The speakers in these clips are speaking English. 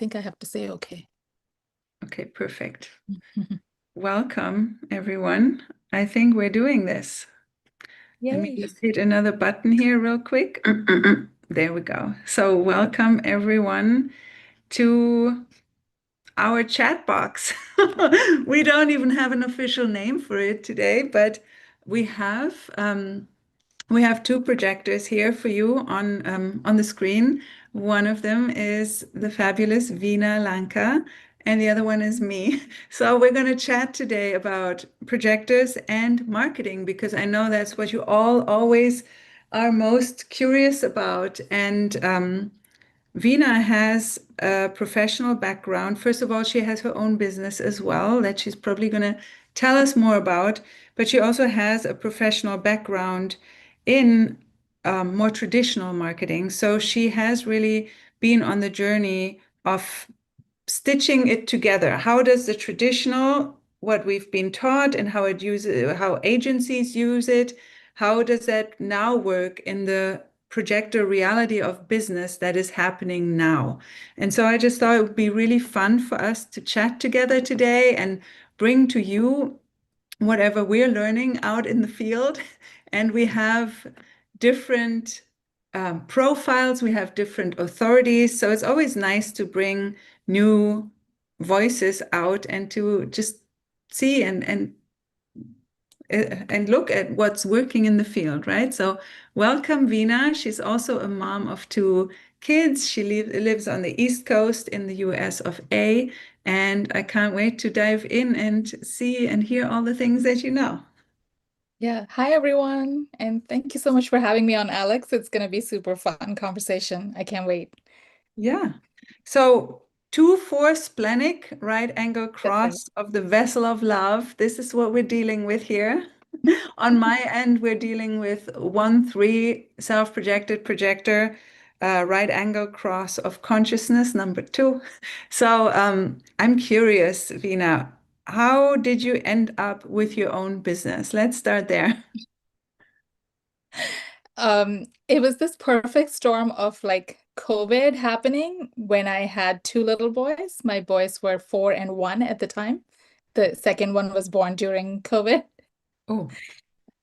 think I have to say okay. Okay, perfect. Welcome, everyone. I think we're doing this. Let me Yay. just hit another button here real quick. There we go. So welcome, everyone, to our chat box. We don't even have an official name for it today, but we have two projectors here for you on the screen. One of them is the fabulous Veena Lanka, and the other one is me. So we're going to chat today about projectors and marketing because I know that's what you all always are most curious about. And Veena has a professional background. First of all, she has her own business as well that she's probably going to tell us more about, but she also has a professional background in more traditional marketing. So she has really been on the journey of stitching it together. How does the traditional, what we've been taught and how agencies use it, how does that now work in the projector reality of business that is happening now? And so I just thought it would be really fun for us to chat together today and bring to you whatever we're learning out in the field. And we have different profiles, we have different authorities. So it's always nice to bring new voices out and to just see and look at what's working in the field, right? So welcome, Veena. She's also a mom of two kids. She lives on the East Coast in the US of A. And I can't wait to dive in and see and hear all the things that you know. Yeah. Hi, everyone. And thank you so much for having me on, Alex. It's going to be super fun conversation. I can't wait. Yeah. So 2-4 splenic right angle That's right. cross of the vessel of love. This is what we're dealing with here. On my end, we're dealing with 1-3 self-projected projector, right angle cross of consciousness, number 2. So I'm curious, Veena, how did you end up with your own business? Let's start there. It was this perfect storm of like COVID happening when I had two little boys. My boys were 4 and 1 at the time. The second one was born during COVID. Oh,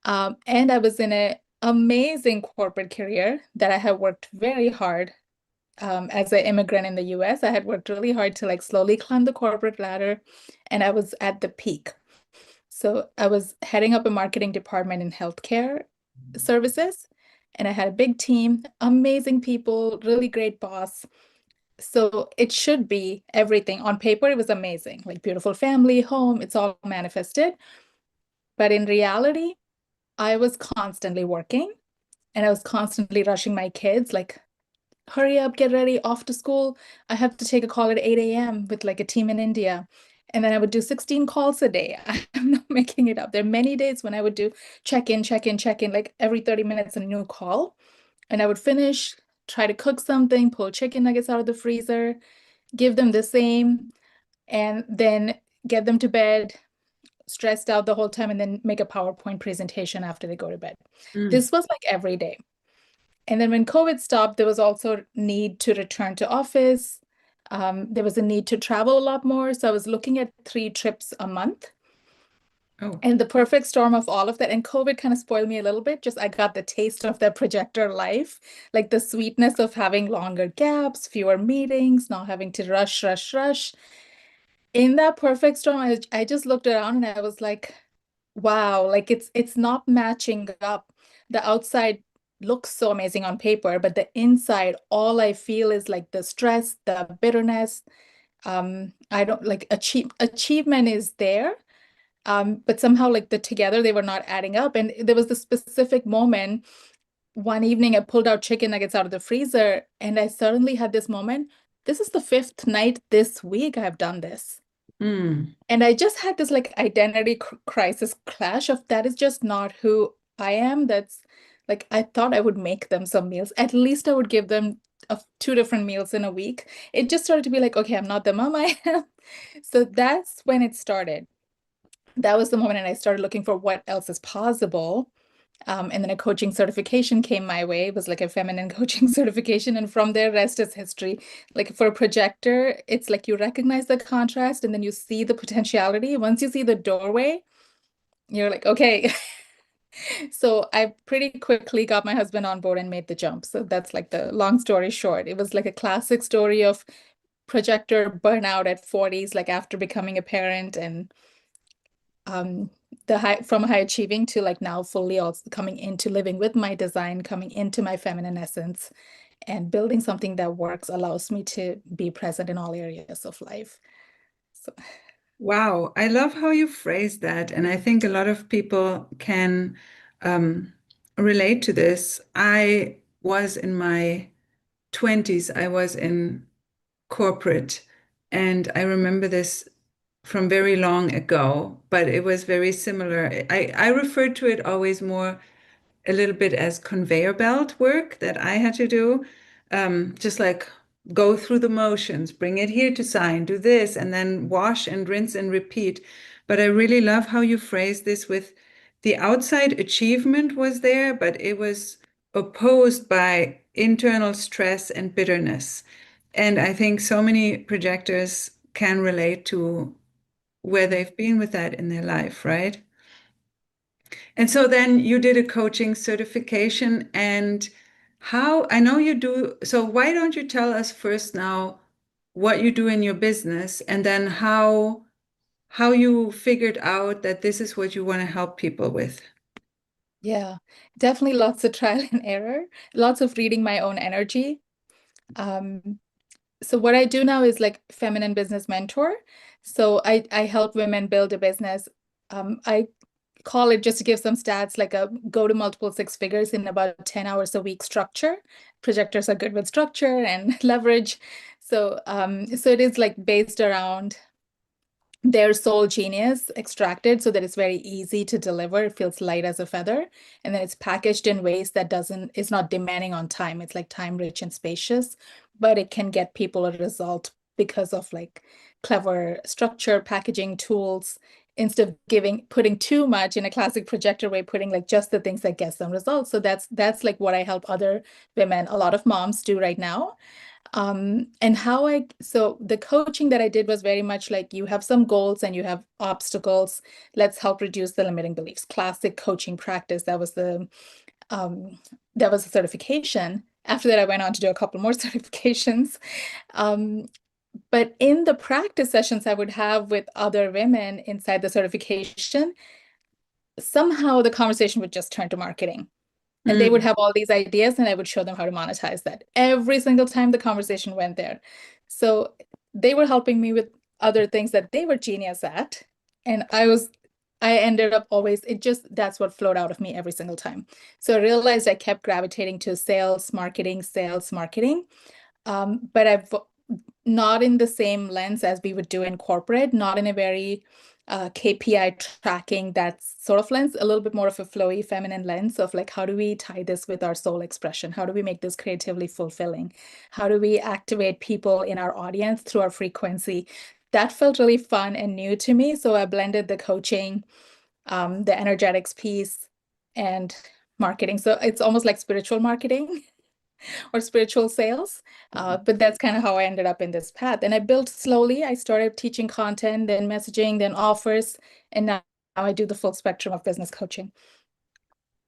And I was in an amazing corporate career that I had worked very hard as an immigrant in the US. I had worked really hard to like slowly climb the corporate ladder, and I was at the peak. So I was heading up a marketing department in healthcare services, and I had a big team, amazing people, really great boss. So it should be everything. On paper, it was amazing, like beautiful family, home, it's all manifested. But in reality, I was constantly working and I was constantly rushing my kids, like, hurry up, get ready, off to school. I have to take a call at 8 a.m. with like a team in India. And then I would do 16 calls a day. I'm not making it up. There are many days when I would do check in, check in, check in, like every 30 minutes a new call. And I would finish, try to cook something, pull chicken nuggets out of the freezer, give them the same, and then get them to bed, stressed out the whole time, and then make a PowerPoint presentation after they go to bed. mm. This was like every day. And then when COVID stopped, there was also need to return to office. There was a need to travel a lot more. So I was looking at 3 trips a month. Oh, And the perfect storm of all of that. And COVID kind of spoiled me a little bit. Just I got the taste of that projector life, like the sweetness of having longer gaps, fewer meetings, not having to rush, rush, rush. In that perfect storm, I just looked around and I was like, wow, like it's not matching up. The outside looks so amazing on paper, but the inside, all I feel is like the stress, the bitterness. I don't like achievement is there, but somehow like the together they were not adding up. And there was the specific moment one evening I pulled out chicken nuggets out of the freezer, and I suddenly had this moment. This is the fifth night this week I've done this. mm. And I just had this like identity crisis clash of that is just not who I am. That's like I thought I would make them some meals. At least I would give them two different meals in a week. It just started to be like, okay, I'm not the mom I am. So that's when it started. That was the moment, and I started looking for what else is possible. And then a coaching certification came my way. It was like a feminine coaching certification. And from there, rest is history. Like for a projector, it's like you recognize the contrast and then you see the potentiality. Once you see the doorway, you're like, okay. So I pretty quickly got my husband on board and made the jump. So that's like the long story short. It was like a classic story of projector burnout at 40s, like after becoming a parent and um the high from high achieving to like now fully also coming into living with my design, coming into my feminine essence and building something that works allows me to be present in all areas of life. So Wow, I love how you phrase that. And I think a lot of people can um, relate to this. I was in my 20s, I was in corporate, and I remember this from very long ago, but it was very similar. I refer to it always more a little bit as conveyor belt work that I had to do. Just like go through the motions, bring it here to sign, do this, and then wash and rinse and repeat. But I really love how you phrase this with the outside achievement was there, but it was opposed by internal stress and bitterness. And I think so many projectors can relate to where they've been with that in their life, right? And so then you did a coaching certification, and how I know you do. So why don't you tell us first now what you do in your business and then how you figured out that this is what you want to help people with? yeah, definitely lots of trial and error, lots of reading my own energy. Um, so what I do now is like feminine business mentor. So I help women build a business. I call it, just to give some stats, like a go to multiple six figures in about 10 hours a week structure. Projectors are good with structure and leverage. So it is like based around their soul genius extracted so that it's very easy to deliver. It feels light as a feather. And then it's packaged in ways that it's not demanding on time. It's like time rich and spacious, but it can get people a result because of like clever structure, packaging tools, instead of putting too much in a classic projector way, putting like just the things that gets them results. So that's like what I help other women, a lot of moms do right now. So the coaching that I did was very much like you have some goals and you have obstacles. Let's help reduce the limiting beliefs. Classic coaching practice. That was a certification. After that, I went on to do a couple more certifications. Um, but in the practice sessions I would have with other women inside the certification, somehow the conversation would just turn to marketing. And they would Mm. have all these ideas, and I would show them how to monetize that. Every single time the conversation went there. So they were helping me with other things that they were genius at. And I ended up always, that's what flowed out of me every single time. So I realized I kept gravitating to sales, marketing. But I've not in the same lens as we would do in corporate, not in a very KPI tracking, that sort of lens, a little bit more of a flowy feminine lens of like, how do we tie this with our soul expression? How do we make this creatively fulfilling? How do we activate people in our audience through our frequency? That felt really fun and new to me. So I blended the coaching, the energetics piece, and marketing. So it's almost like spiritual marketing or spiritual sales. But that's kind of how I ended up in this path. And I built slowly. I started teaching content, then messaging, then offers, and now I do the full spectrum of business coaching.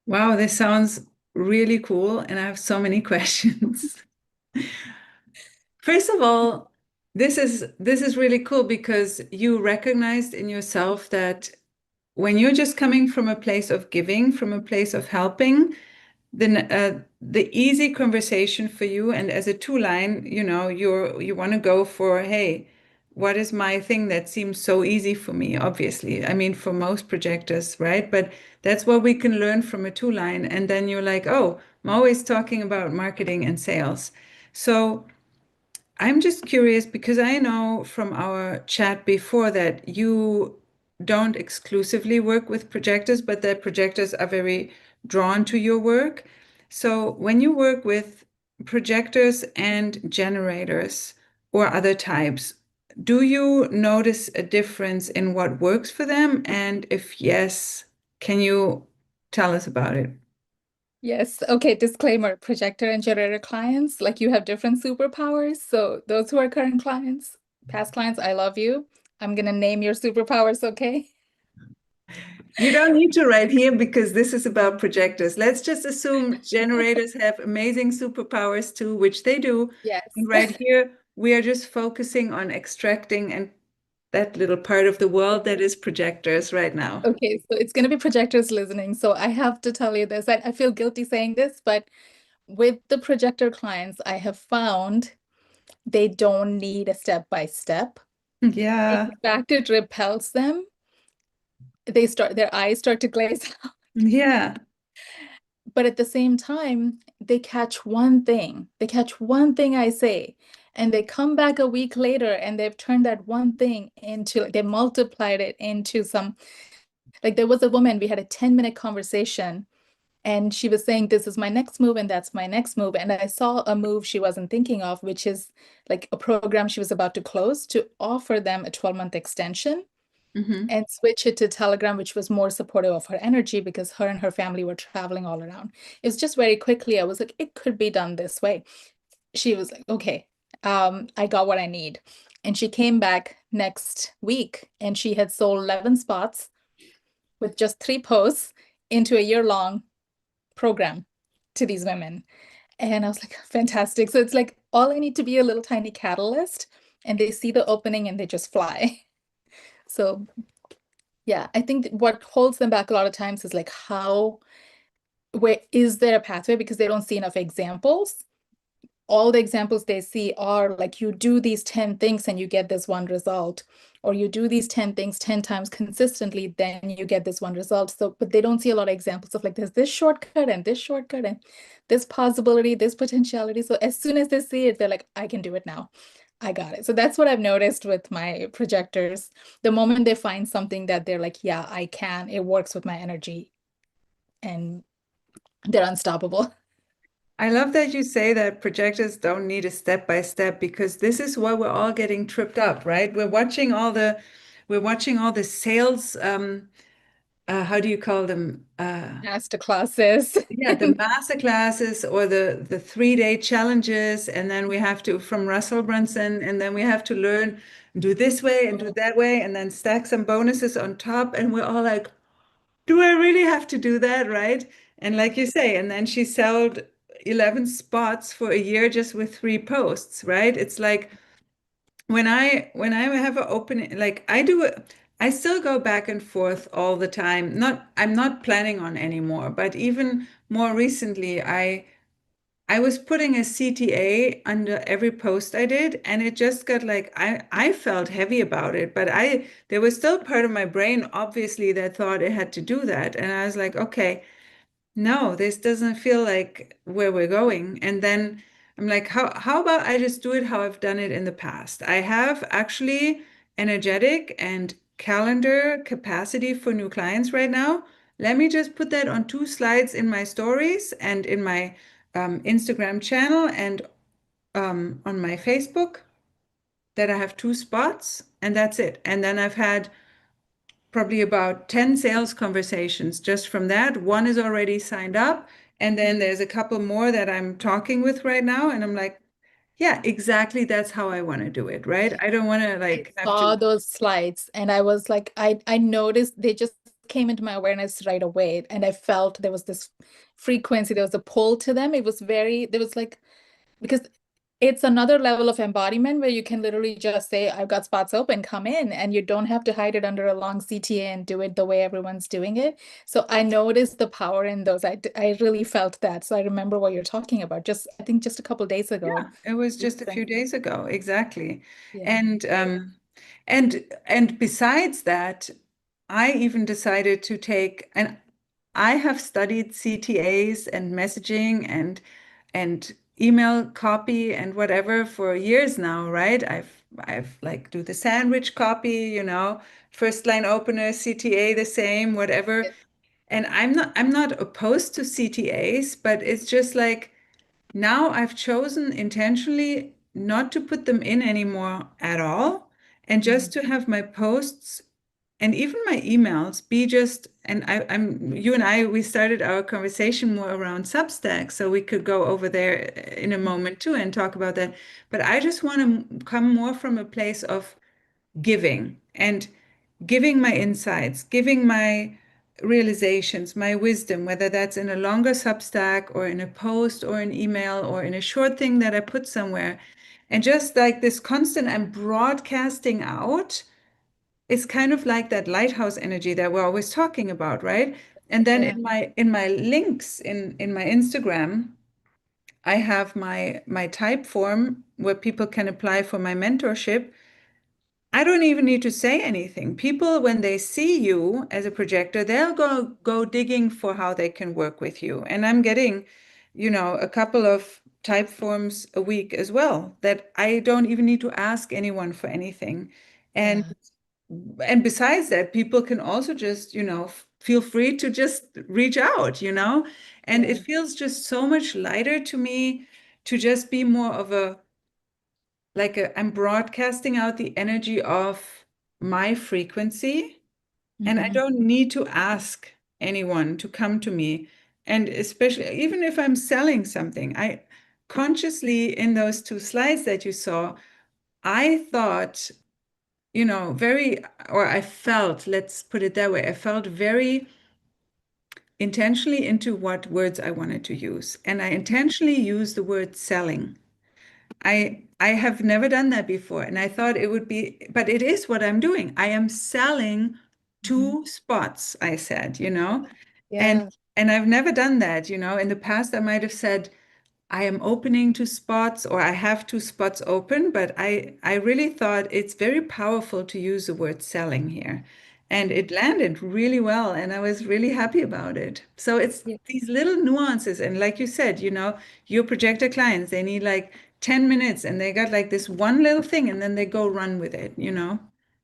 Wow, this sounds really cool, and I have so many questions. First of all, this is really cool because you recognized in yourself that when you're just coming from a place of giving, from a place of helping, then the easy conversation for you, and as a two line, you want to go for, hey, what is my thing that seems so easy for me? Obviously, I mean, for most projectors, right? But that's what we can learn from a two line, and then you're like, oh, I'm always talking about marketing and sales. So I'm just curious because I know from our chat before that you don't exclusively work with projectors, but that projectors are very drawn to your work. So when you work with projectors and generators or other types, do you notice a difference in what works for them? And if yes, can you Tell us about it. Yes. Okay. Disclaimer, projector and generator clients, like you have different superpowers. So those who are current clients, past clients, I love you. I'm gonna name your superpowers, okay? You don't need to write here because this is about projectors. Let's just assume generators have amazing superpowers too, which they do. Yes. And right here, we are just focusing on extracting and that little part of the world that is projectors right now. Okay, so it's gonna be projectors listening. So I have to tell you this. I feel guilty saying this, but with the projector clients, I have found they don't need a step by step. In Yeah, fact, it repels them. Their eyes start to glaze. yeah. But at the same time, they catch one thing. They catch one thing I say, and they come back a week later and they've turned that one thing into, they multiplied it into some, like there was a woman, we had a 10-minute conversation, and she was saying, this is my next move, and that's my next move. And I saw a move she wasn't thinking of, which is like a program she was about to close to offer them a 12-month extension Hmm. and switch it to Telegram, which was more supportive of her energy because her and her family were traveling all around. It was just very quickly, I was like, it could be done this way. She was like, okay, I got what I need. And she came back next week and she had sold 11 spots with just 3 posts into a year-long program to these women. And I was like, fantastic. So it's like all I need to be a little tiny catalyst and they see the opening and they just fly. So yeah, I think what holds them back a lot of times is like where is there a pathway because they don't see enough examples. All the examples they see are like you do these 10 things and you get this one result, or you do these 10 things 10 times consistently, then you get this one result. So, but they don't see a lot of examples of like there's this shortcut and this shortcut and this possibility, this potentiality. So as soon as they see it, they're like, I can do it now. I got it. So that's what I've noticed with my projectors. The moment they find something that they're like, yeah, I can, it works with my energy, and they're unstoppable. I love that you say that projectors don't need a step by step because this is why we're all getting tripped up, right? We're watching all the sales how do you call them? Master classes. Yeah, the master classes or the 3-day challenges, and then we have to from Russell Brunson, and then we have to learn do this way and do that way, and then stack some bonuses on top, and we're all like, do I really have to do that, right? And like you say, and then she sold 11 spots for a year just with 3 posts, right? It's like when I have an opening, like I do it, I still go back and forth all the time. I'm not planning on anymore, but even more recently, I was putting a CTA under every post I did, and it just got like I felt heavy about it, but I there was still part of my brain, obviously, that thought it had to do that. And I was like, okay, no, this doesn't feel like where we're going. And then I'm like, how about I just do it how I've done it in the past? I have actually energetic and calendar capacity for new clients right now. Let me just put that on 2 slides in my stories and in my Instagram channel and on my Facebook that I have 2 spots, and that's it. And then I've had probably about 10 sales conversations just from that. One is already signed up. And then there's a couple more that I'm talking with right now. And I'm like, yeah, exactly. That's how I want to do it, right? I don't want to I like have saw to, those slides and I was like, I noticed they just came into my awareness right away. And I felt there was this frequency, there was a pull to them. It was very, there was like, because it's another level of embodiment where you can literally just say, I've got spots open, come in, and you don't have to hide it under a long CTA and do it the way everyone's doing it. So I noticed the power in those. I really felt that. So I remember what you're talking about. Just, I think just a couple days yeah, ago. it was You just a sent few me. days ago. Exactly. Yeah. And and besides that, I even decided to take, and I have studied CTAs and messaging and email copy and whatever for years now, right? I've like do the sandwich copy, first line opener, CTA the same, whatever. Yeah. And I'm not opposed to CTAs, but it's just like now I've chosen intentionally not to put them in anymore at all, and just Mhm. to have my posts and even my emails be just, and I'm you and I, we started our conversation more around Substack, so we could go over there in a moment too and talk about that. But I just want to come more from a place of giving and giving my insights, giving my realizations, my wisdom, whether that's in a longer Substack or in a post or an email or in a short thing that I put somewhere. And just like this constant, I'm broadcasting out. It's kind of like that lighthouse energy that we're always talking about, right? And then Yeah. in my links in my Instagram, I have my type form where people can apply for my mentorship. I don't even need to say anything. People, when they see you as a projector, they'll go digging for how they can work with you. And I'm getting, a couple of type forms a week as well that I don't even need to ask anyone for anything. And Yeah. and besides that, people can also just, feel free to just reach out. And it Yeah. feels just so much lighter to me to just be more of I'm broadcasting out the energy of my frequency, and I Hmm. don't need to ask anyone to come to me. And especially even if I'm selling something, I consciously in those two slides that you saw, I thought, very, or I felt, let's put it that way, I felt very intentionally into what words I wanted to use. And I intentionally used the word selling. I have never done that before, and I thought it would be, but it is what I'm doing. I am selling Hmm. two spots, I said. And Yeah. and I've never done that. In the past, I might have said, I am opening two spots or I have two spots open, but I really thought it's very powerful to use the word selling here. And Mhm. it landed really well, and I was really happy about it. So it's Yeah. these little nuances. And like you said, your projector clients, they need like 10 minutes and they got like this one little thing and then they go run with it.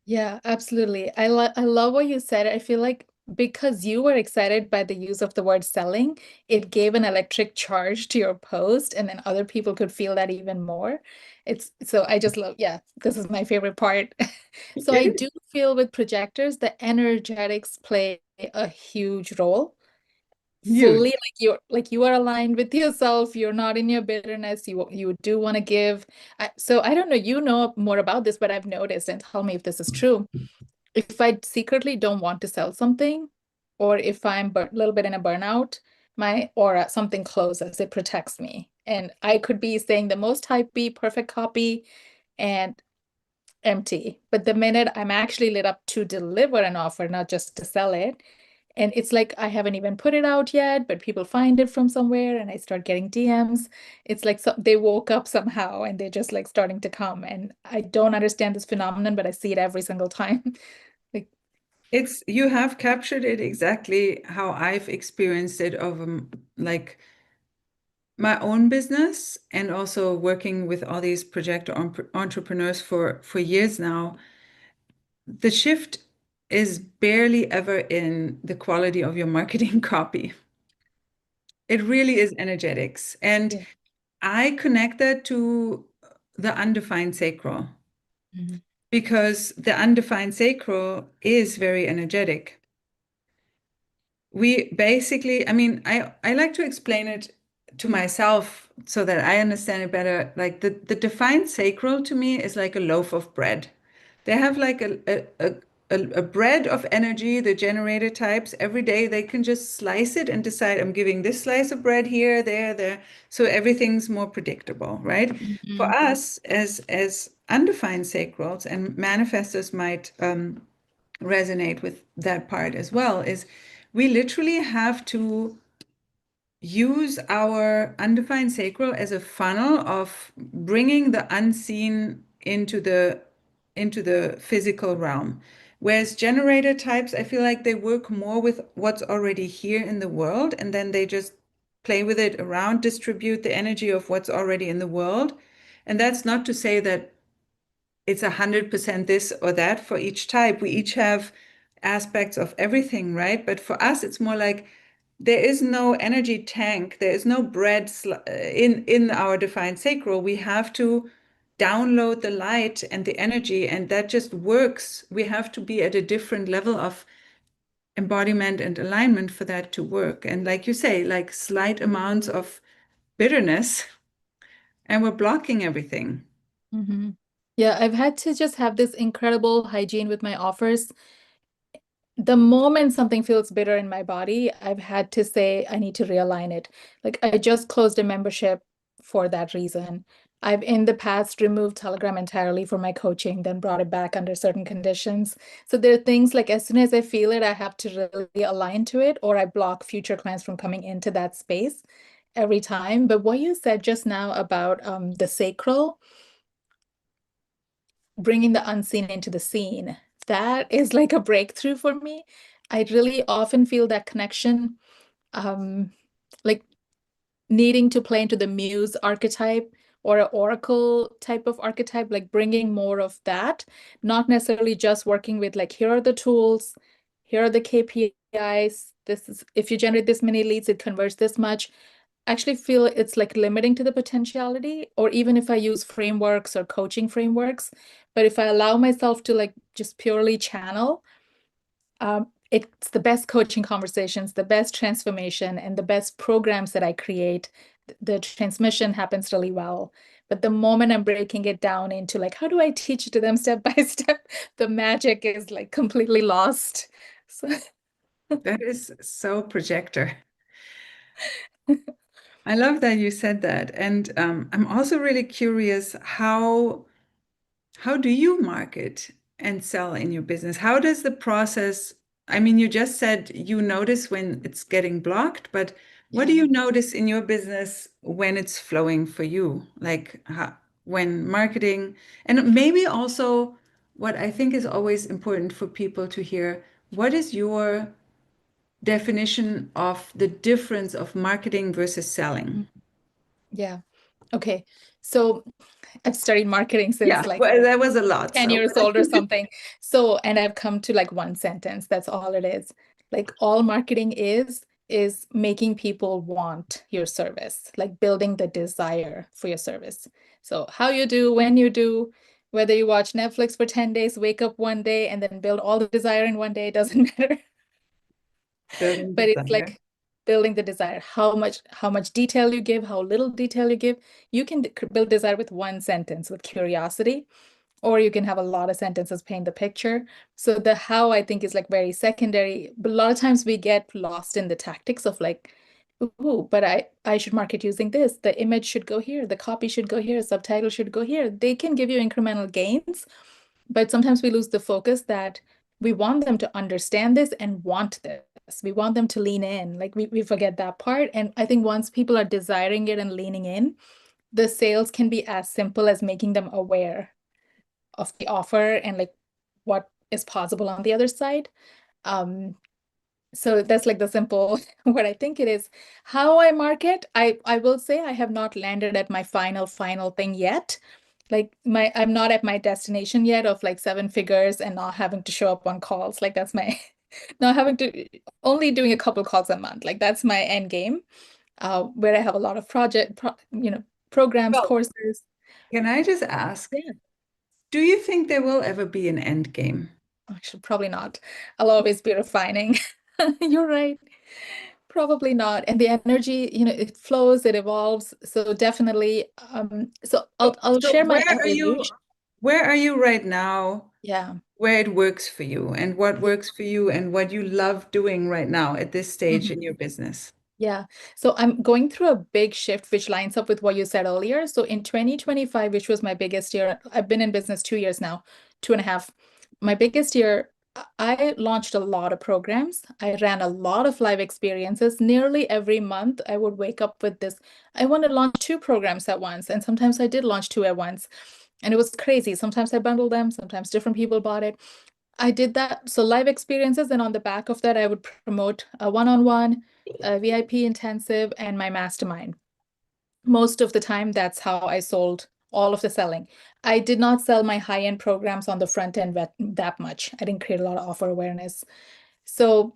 Yeah, absolutely. I love what you said. I feel like because you were excited by the use of the word selling, it gave an electric charge to your post, and then other people could feel that even more. It's so I just love, yeah, this is my favorite part. So I It do feel with projectors, the energetics play a huge role. is Fully huge. like you are aligned with yourself, you're not in your bitterness, you do want to give. So I don't know, you know more about this, but I've noticed, and tell me if this is true. If I secretly don't want to sell something, or if I'm a little bit in a burnout, my aura, something closes, it protects me. And I could be saying the most type B, perfect copy, and empty. But the minute I'm actually lit up to deliver an offer, not just to sell it, and it's like I haven't even put it out yet, but people find it from somewhere and I start getting DMs. It's like they woke up somehow and they're just like starting to come. And I don't understand this phenomenon, but I see it every single time. Like, You have captured it exactly how I've experienced it over like my own business and also working with all these project entrepreneurs for years now. The shift is barely ever in the quality of your marketing copy. It really is energetics. And yeah. I connect that to the undefined sacral Mhm. because the undefined sacral is very energetic. We basically, I mean, I like to explain it to myself so that I understand it better. Like the defined sacral to me is like a loaf of bread. They have like a bread of energy, the generator types. Every day they can just slice it and decide, I'm giving this slice of bread here, there, there. So everything's more predictable, right? For Mhm. us as undefined sacrals, and manifestors might resonate with that part as well, is we literally have to use our undefined sacral as a funnel of bringing the unseen into the physical realm. Whereas generator types, I feel like they work more with what's already here in the world, and then they just play with it around, distribute the energy of what's already in the world. And that's not to say that it's 100% this or that for each type. We each have aspects of everything, right? But for us, it's more like there is no energy tank. There is no bread in our defined sacral. We have to download the light and the energy, and that just works. We have to be at a different level of embodiment and alignment for that to work. And like you say, like slight amounts of bitterness, and we're blocking everything. Hmm. Yeah, I've had to just have this incredible hygiene with my offers. The moment something feels bitter in my body, I've had to say I need to realign it. Like I just closed a membership for that reason. I've in the past removed Telegram entirely for my coaching, then brought it back under certain conditions. So there are things like as soon as I feel it, I have to really align to it, or I block future clients from coming into that space every time. But what you said just now about the sacral, bringing the unseen into the scene, that is like a breakthrough for me. I really often feel that connection, um, like needing to play into the muse archetype or an oracle type of archetype, like bringing more of that, not necessarily just working with like, here are the tools, here are the KPIs. This is if you generate this many leads, it converts this much. I actually feel it's like limiting to the potentiality, or even if I use frameworks or coaching frameworks, but if I allow myself to like just purely channel, it's the best coaching conversations, the best transformation, and the best programs that I create. The transmission happens really well. But the moment I'm breaking it down into like, how do I teach it to them step by step, the magic is like completely lost. So That is so projector. I love that you said that. And I'm also really curious, how do you market and sell in your business? How does the process, I mean, you just said you notice when it's getting blocked, but what do yeah. you notice in your business when it's flowing for you? Like when marketing, and maybe also what I think is always important for people to hear, what is your definition of the difference of marketing versus selling? Mm. Yeah. Okay. So I've studied marketing since Yeah, like well, that was a lot. 10 So years old or something. So, and I've come to like one sentence. That's all it is. Like all marketing is making people want your service, like building the desire for your service. So, how you do, when you do, whether you watch Netflix for 10 days, wake up one day, and then build all the desire in one day, doesn't matter. building But it's desire. like building the desire. How much detail you give, how little detail you give. You can build desire with one sentence, with curiosity, or you can have a lot of sentences paint the picture. So the how I think is like very secondary. But a lot of times we get lost in the tactics of like, ooh, but I should market using this. The image should go here, the copy should go here, subtitle should go here. They can give you incremental gains, but sometimes we lose the focus that we want them to understand this and want this. We want them to lean in. Like we forget that part. And I think once people are desiring it and leaning in, the sales can be as simple as making them aware of the offer and like what is possible on the other side. Um, so that's like the simple what I think it is. How I market, I will say I have not landed at my final thing yet. Like I'm not at my destination yet of like seven figures and not having to show up on calls. Like that's my not having to only doing a couple calls a month. Like that's my end game. Where I have a lot of programs, Well, courses. can I just ask, Yeah. do you think there will ever be an end game? Actually, probably not. I'll always be refining. You're right. Probably not. And the energy, it flows, it evolves. So definitely, so So, I'll so share my end with you. where are you right now, Yeah. where it works for you and what Yeah. works for you and what you love doing right now at this stage in Mhm. your business? Yeah. So I'm going through a big shift, which lines up with what you said earlier. So in 2025, which was my biggest year, I've been in business 2 years now, two and a half. My biggest year, I launched a lot of programs. I ran a lot of live experiences. Nearly every month, I would wake up with this. I want to launch two programs at once. And sometimes I did launch two at once. And it was crazy. Sometimes I bundled them, sometimes different people bought it. I did that. So live experiences, and on the back of that, I would promote a one-on-one, a VIP intensive, and my mastermind. Most of the time, that's how I sold all of the selling. I did not sell my high-end programs on the front end that much. I didn't create a lot of offer awareness. So,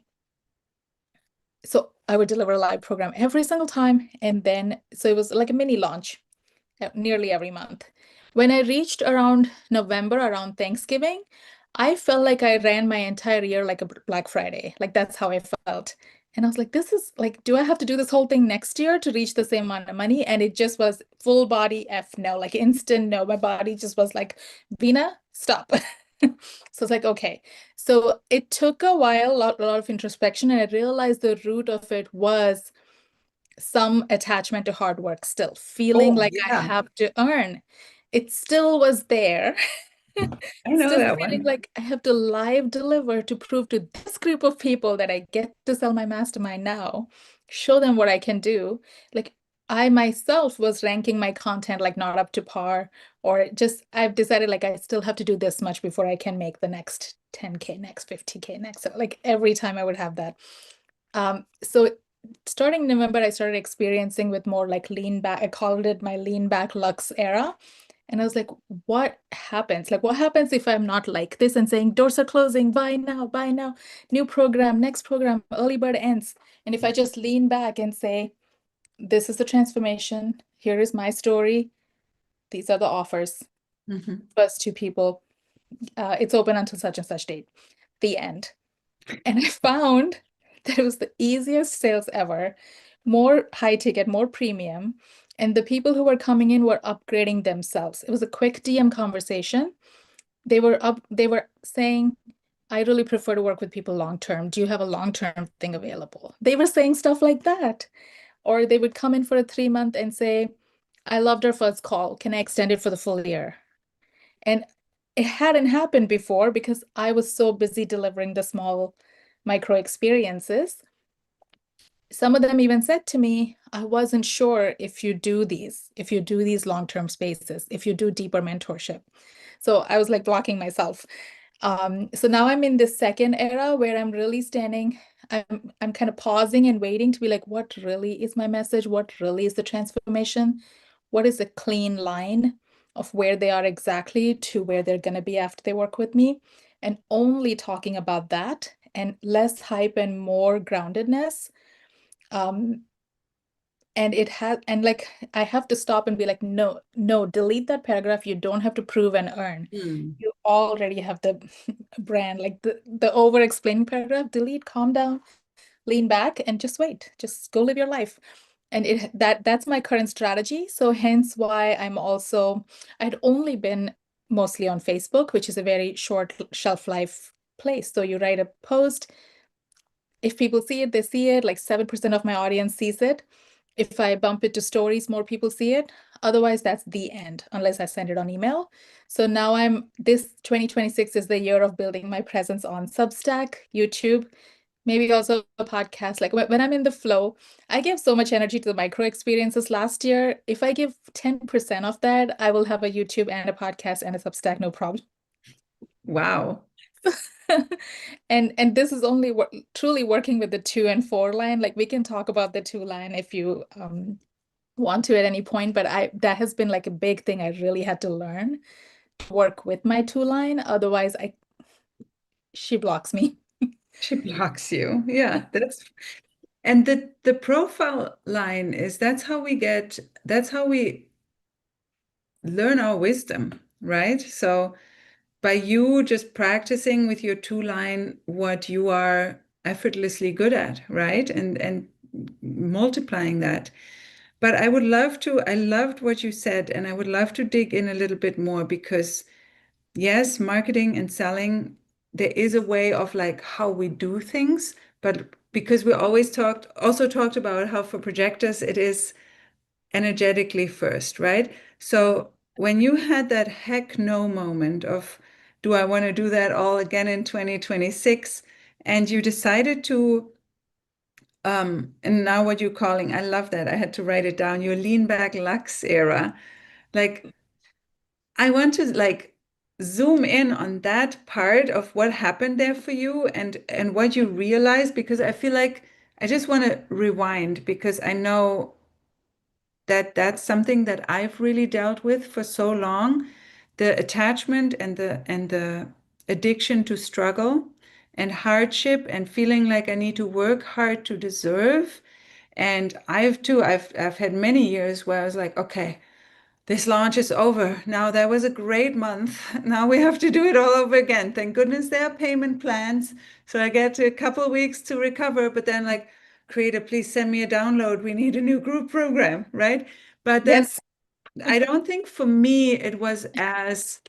so I would deliver a live program every single time, and then so it was like a mini launch nearly every month. When I reached around November, around Thanksgiving, I felt like I ran my entire year like a Black Friday. Like that's how I felt. And I was like, this is like, do I have to do this whole thing next year to reach the same amount of money? And it just was full body F no, like instant no. My body just was like, Veena, stop. So it's like, okay. So it took a while, a lot of introspection, and I realized the root of it was some attachment to hard work still, feeling Oh, like I yeah, have to earn. It still was there. I know Still that feeling one. like I have to live deliver to prove to this group of people that I get to sell my mastermind now, show them what I can do. Like I myself was ranking my content like not up to par, or just I've decided like I still have to do this much before I can make the next 10K, next 50K, next. So like every time I would have that. So starting November, I started experiencing with more like lean back. I called it my lean back Luxe era. And I was like, what happens? Like, what happens if I'm not like this and saying doors are closing, buy now, new program, next program, early bird ends. And if I just lean back and say, this is the transformation, here is my story, these are the offers, Mhm. first two people, it's open until such and such date, the end. And I found that it was the easiest sales ever, more high ticket, more premium. And the people who were coming in were upgrading themselves. It was a quick DM conversation. They were saying, I really prefer to work with people long term. Do you have a long term thing available? They were saying stuff like that. Or they would come in for a 3 month and say, I loved our first call. Can I extend it for the full year? And it hadn't happened before because I was so busy delivering the small micro experiences. Some of them even said to me, I wasn't sure if you do these long-term spaces, if you do deeper mentorship. So I was like blocking myself. So now I'm in this second era where I'm really standing, I'm kind of pausing and waiting to be like, what really is my message? What really is the transformation? What is the clean line of where they are exactly to where they're going to be after they work with me? And only talking about that and less hype and more groundedness. Um, and it has, and like, I have to stop and be like, no, no, delete that paragraph. You don't have to prove and earn. Hmm. You already have the brand, like the over explaining paragraph, delete, calm down, lean back, and just wait. Just go live your life. And that's my current strategy. So hence why I'd only been mostly on Facebook, which is a very short shelf life place. So you write a post, if people see it, they see it. Like 7% of my audience sees it. If I bump it to stories, more people see it. Otherwise, that's the end, unless I send it on email. So now this 2026 is the year of building my presence on Substack, YouTube, maybe also a podcast. Like when I'm in the flow, I give so much energy to the micro experiences last year. If I give 10% of that, I will have a YouTube and a podcast and a Substack, no problem. Wow. And this is only truly working with the 2 and 4 line. Like we can talk about the 2 line if you want to at any point, but I that has been like a big thing I really had to learn to work with my 2 line. Otherwise, I she blocks me. She blocks you. Yeah, that's and the profile line is that's how we learn our wisdom, right? So by you just practicing with your 2 line what you are effortlessly good at, right? And multiplying that. But I loved what you said, and I would love to dig in a little bit more because yes, marketing and selling, there is a way of like how we do things, but because we always also talked about how for projectors it is energetically first, right? So when you had that heck no moment of, do I want to do that all again in 2026? And you decided to, and now what you're calling, I love that. I had to write it down, your lean back Lux era. Like, I want to like zoom in on that part of what happened there for you and what you realized because I feel like I just want to rewind because I know that that's something that I've really dealt with for so long, the attachment and the addiction to struggle and hardship and feeling like I need to work hard to deserve. And I've had many years where I was like, okay, this launch is over. Now that was a great month. Now we have to do it all over again. Thank goodness there are payment plans. So I get a couple of weeks to recover, but then like, creator, please send me a download. We need a new group program, right? But then Yes. I don't think for me it was as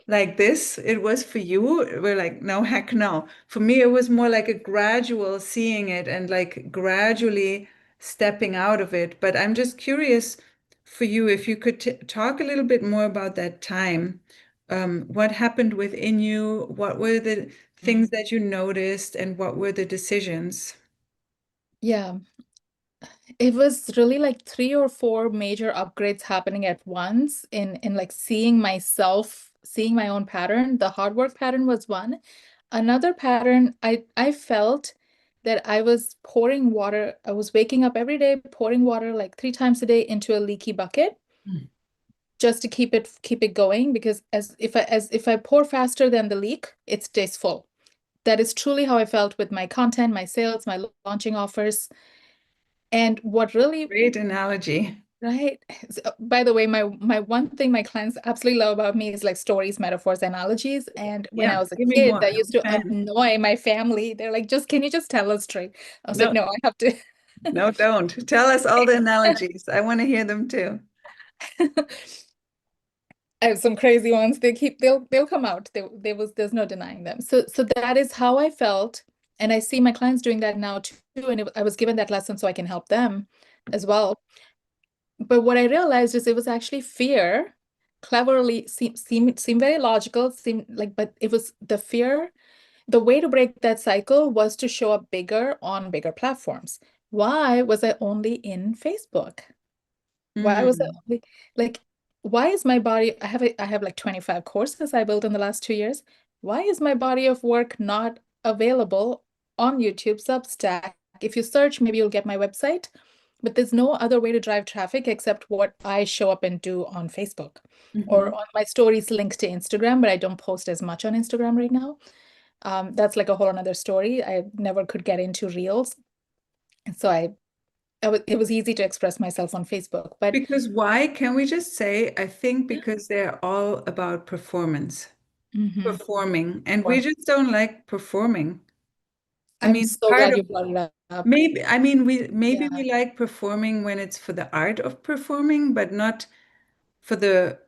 like this. It was for you. We're like, no, heck no. For me, it was more like a gradual seeing it and like gradually stepping out of it. But I'm just curious for you if you could talk a little bit more about that time. What happened within you? What were the things that you noticed, and what were the decisions? Yeah. It was really like 3 or 4 major upgrades happening at once in like seeing myself, seeing my own pattern. The hard work pattern was one. Another pattern, I felt that I was pouring water. I was waking up every day, pouring water like 3 times a day into a leaky bucket Mm. just to keep it going because as if I pour faster than the leak, it stays full. That is truly how I felt with my content, my sales, my launching offers. And what really Great analogy. Right. By the way, my one thing my clients absolutely love about me is like stories, metaphors, analogies. And when Yeah, I was a give me kid, more. that I'm used to a fan. annoy my family. They're like, just can you just tell us straight? I was like, No, no, I have to. no, don't. Tell us all the analogies. I want to hear them too. I have some crazy ones. They'll come out. There's no denying them. So that is how I felt. And I see my clients doing that now too. And I was given that lesson so I can help them as well. But what I realized is it was actually fear, cleverly seem very logical, seem like, but it was the fear. The way to break that cycle was to show up bigger on bigger platforms. Why was I only in Facebook? Why was I Mm, only like, why is my body, I have like 25 courses I built in the last 2 years. Why is my body of work not available on YouTube, Substack? If you search, maybe you'll get my website, but there's no other way to drive traffic except what I show up and do on Facebook or mhm. on my stories linked to Instagram, but I don't post as much on Instagram right now. That's like a whole another story. I never could get into Reels. And so it was easy to express myself on Facebook, but Because why? Can we just say, I think because they're all about performance, Mhm. performing, and we just don't like performing. I I'm mean, so part glad of you brought it up. maybe, I mean, maybe Yeah, we like performing when it's for the art of performing, but not for the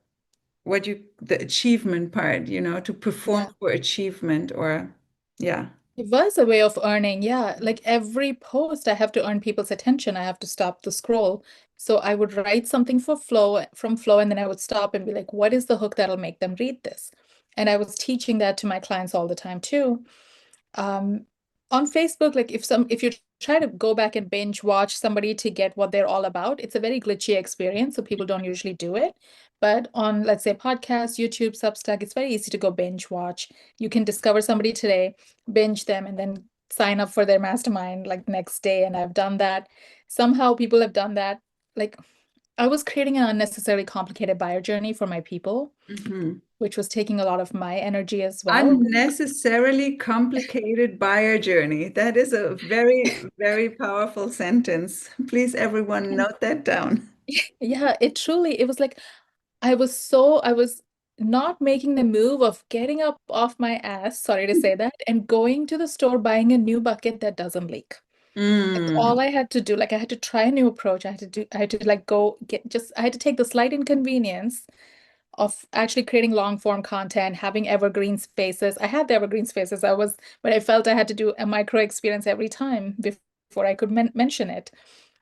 achievement part, to perform yeah. for achievement or, yeah. It was a way of earning. Yeah, like every post, I have to earn people's attention. I have to stop the scroll. So I would write something for flow from flow, and then I would stop and be like, what is the hook that'll make them read this? And I was teaching that to my clients all the time too. um on Facebook, like if you try to go back and binge watch somebody to get what they're all about, it's a very glitchy experience, so people don't usually do it. But on, let's say, podcasts, YouTube, Substack, it's very easy to go binge watch. You can discover somebody today, binge them, and then sign up for their mastermind like next day. And I've done that. Somehow people have done that. Like, I was creating an unnecessarily complicated buyer journey for my people, Mhm. which was taking a lot of my energy as well. Unnecessarily complicated buyer journey. That is a very, very powerful sentence. Please, everyone, note that down. Yeah, it was like I was not making the move of getting up off my ass, sorry to say that, and going to the store buying a new bucket that doesn't leak. That's Mm, all I had to do. Like I had to try a new approach. I had to like go get just I had to take the slight inconvenience of actually creating long form content, having evergreen spaces. I had the evergreen spaces. But I felt I had to do a micro experience every time before I could mention it.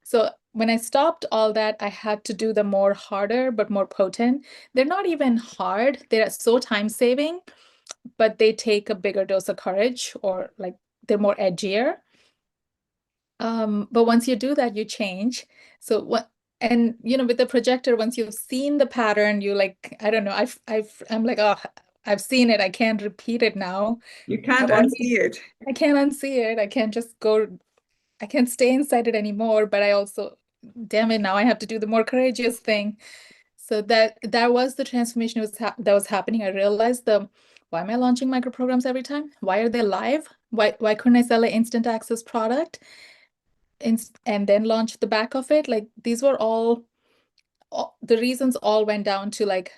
So when I stopped all that, I had to do the more harder but more potent. They're not even hard. They're so time saving, but they take a bigger dose of courage, or like they're more edgier. But once you do that, you change. So what, and with the projector, once you've seen the pattern, you like, I don't know, I'm like, oh, I've seen it. I can't repeat it now. you I can't want to unsee it. I can't unsee it. I can't just go, I can't stay inside it anymore. But I also, damn it, now I have to do the more courageous thing. So that was the transformation that was happening. I realized why am I launching micro programs every time? Why are they live? Why couldn't I sell an instant access product and then launch the back of it? Like these were all the reasons all went down to like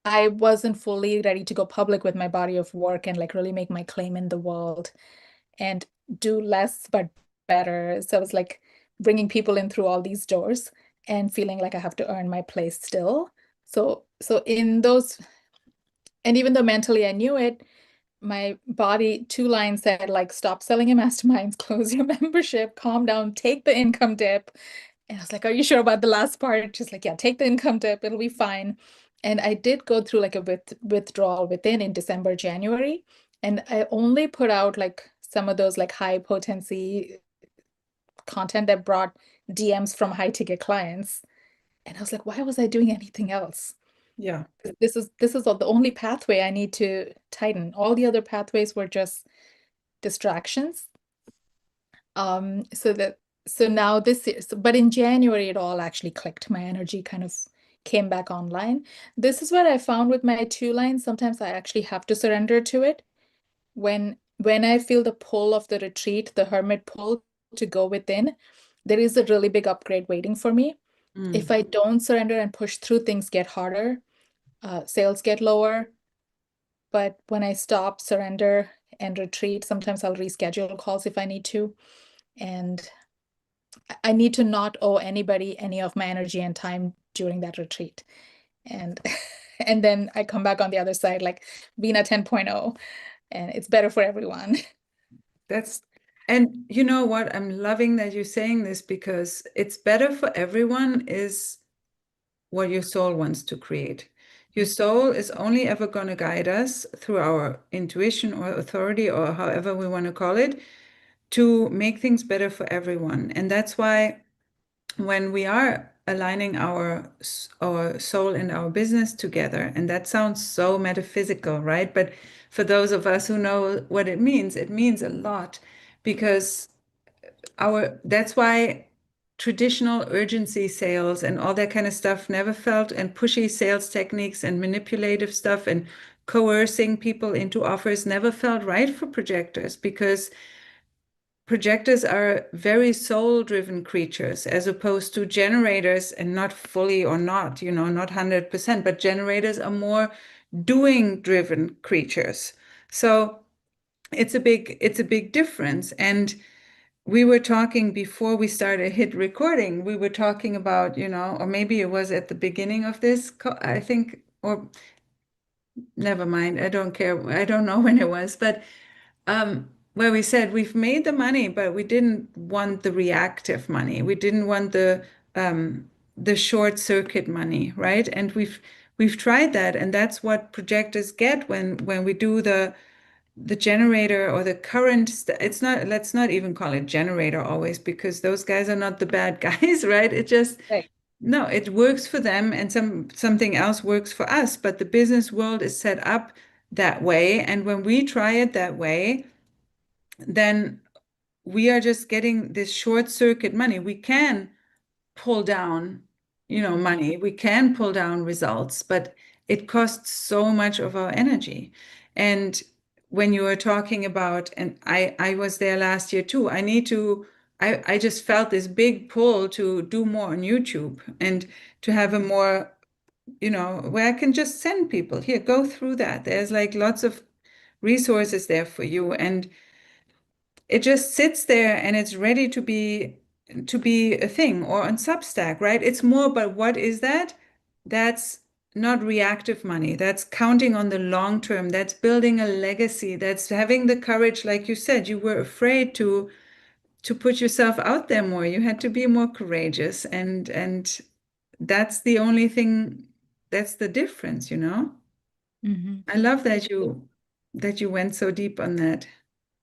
I wasn't fully ready to go public with my body of work and like really make my claim in the world and do less but better. So I was like bringing people in through all these doors and feeling like I have to earn my place still. So in those, and even though mentally I knew it, my body two lines said like stop selling your masterminds, close your membership, calm down, take the income dip. And I was like, are you sure about the last part? She's like, yeah, take the income dip, it'll be fine. And I did go through like a withdrawal within in December, January. And I only put out like some of those like high potency content that brought DMs from high ticket clients. And I was like, why was I doing anything else? Yeah. This is the only pathway I need to tighten. All the other pathways were just distractions. So now this year, but in January it all actually clicked. My energy kind of came back online. This is what I found with my two lines. Sometimes I actually have to surrender to it. When I feel the pull of the retreat, the hermit pull to go within, there is a really big upgrade waiting for me. If I don't surrender and push through, things get harder, sales get lower. But when I stop, surrender, and retreat, sometimes I'll reschedule calls if I need to. And I need to not owe anybody any of my energy and time during that retreat. And and then I come back on the other side like Veena 10.0, and it's better for everyone. That's, and you know what? I'm loving that you're saying this because it's better for everyone is what your soul wants to create. Your soul is only ever going to guide us through our intuition or authority or however we want to call it to make things better for everyone. And that's why when we are aligning our soul and our business together, and that sounds so metaphysical, right? But for those of us who know what it means a lot because that's why traditional urgency sales and all that kind of stuff never felt, and pushy sales techniques and manipulative stuff and coercing people into offers never felt right for projectors because projectors are very soul-driven creatures as opposed to generators, and not fully or not, not 100%, but generators are more doing-driven creatures. So it's a big difference. And we were talking before we started hit recording, we were talking about, or maybe it was at the beginning of this, I think, or never mind, I don't care. I don't know when it was, but where we said we've made the money, but we didn't want the reactive money. We didn't want the short circuit money, right? And we've tried that, and that's what projectors get when we do the generator or the current. It's not. Let's not even call it generator always, because those guys are not the bad guys, right? It just Right. no, it works for them, and something else works for us. But the business world is set up that way, and when we try it that way, then we are just getting this short circuit money. We can pull down, money. We can pull down results, but it costs so much of our energy. And when you were talking about, and I was there last year too, I just felt this big pull to do more on YouTube and to have a more, where I can just send people here, go through that. There's like lots of resources there for you. And it just sits there and it's ready to be a thing, or on Substack, right? It's more, but what is that? That's not reactive money. That's counting on the long term. That's building a legacy. That's having the courage, like you said, you were afraid to put yourself out there more. You had to be more courageous, and that's the only thing, that's the difference. Mhm. I love that you went so deep on that.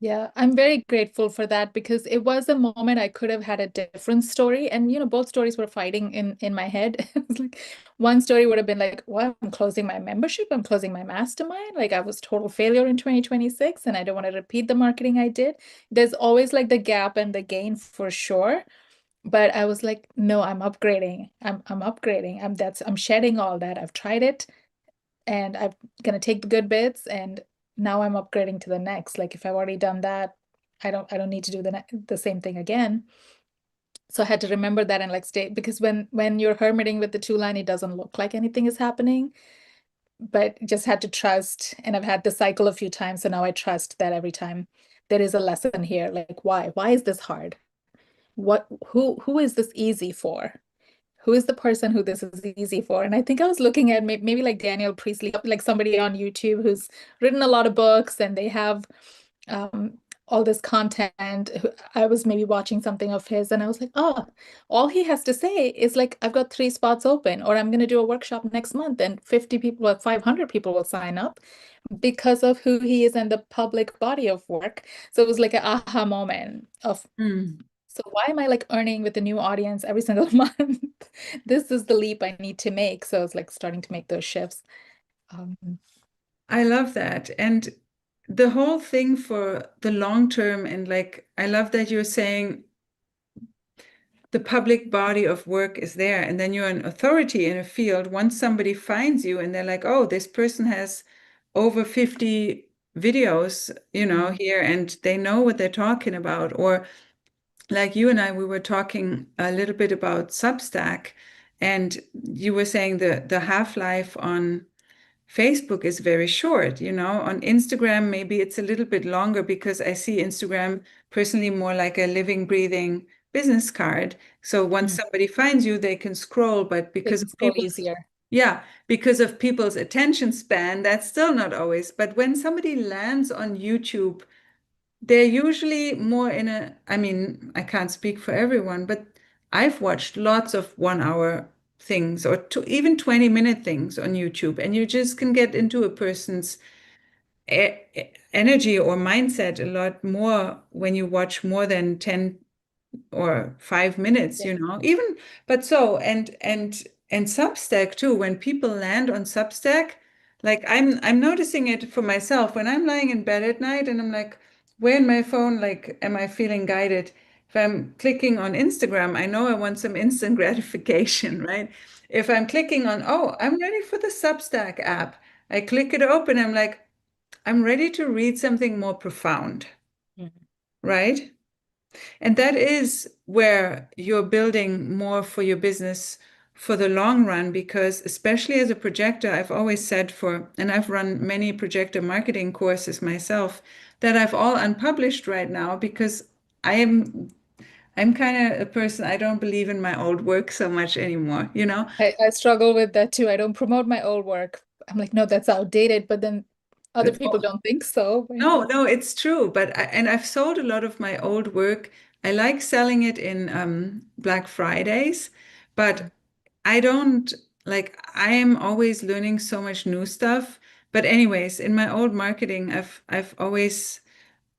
Yeah, I'm very grateful for that because it was a moment I could have had a different story. And both stories were fighting in my head. It was like one story would have been like, well, I'm closing my membership, I'm closing my mastermind. Like I was total failure in 2026 and I don't want to repeat the marketing I did. There's always like the gap and the gain for sure. But I was like, no, I'm upgrading. I'm upgrading. I'm shedding all that. I've tried it and I'm gonna take the good bits and now I'm upgrading to the next. Like if I've already done that, I don't need to do the same thing again. So I had to remember that and like stay, because when you're hermiting with the two line, it doesn't look like anything is happening, but just had to trust. And I've had the cycle a few times, so now I trust that every time there is a lesson here. Like, why is this hard? Who is this easy for? Who is the person who this is easy for? And I think I was looking at maybe like Daniel Priestley, like somebody on YouTube who's written a lot of books and they have um, all this content. I was maybe watching something of his and I was like, oh, all he has to say is like, I've got 3 spots open, or I'm going to do a workshop next month and 50 people, or 500 people will sign up because of who he is and the public body of work. So it was like an aha moment of, Mm. so why am I like earning with a new audience every single month? This is the leap I need to make. So it's like starting to make those shifts. Um, I love that. And the whole thing for the long term, and like, I love that you're saying the public body of work is there, and then you're an authority in a field. Once somebody finds you and they're like, oh, this person has over 50 videos, here, and they know what they're talking about. Or like you and I, we were talking a little bit about Substack, and you were saying the half-life on Facebook is very short, On Instagram, maybe it's a little bit longer because I see Instagram personally more like a living, breathing business card. So once mm, somebody finds you, they can scroll, but they because can of scroll people's, easier. yeah, because of people's attention span, that's still not always. But when somebody lands on YouTube, they're usually more in a, I mean, I can't speak for everyone, but I've watched lots of 1 hour things or even 20-minute things on YouTube, and you just can get into a person's energy or mindset a lot more when you watch more than 10 or 5 minutes, Yeah. even, but so, and Substack too, when people land on Substack, like I'm noticing it for myself when I'm lying in bed at night and I'm like, where in my phone, like, am I feeling guided? If I'm clicking on Instagram, I know I want some instant gratification, right? If I'm clicking on, oh, I'm ready for the Substack app, I click it open, I'm like, I'm ready to read something more profound, Mhm. right? And that is where you're building more for your business for the long run, because especially as a projector, I've always said and I've run many projector marketing courses myself that I've all unpublished right now because I'm kind of a person, I don't believe in my old work so much anymore. I struggle with that too. I don't promote my old work. I'm like, no, that's outdated, but then other That's people don't think so. No, no, it's true. And I've sold a lot of my old work. I like selling it in Black Fridays, but I don't like, I am always learning so much new stuff. But anyways, in my old marketing, I've always,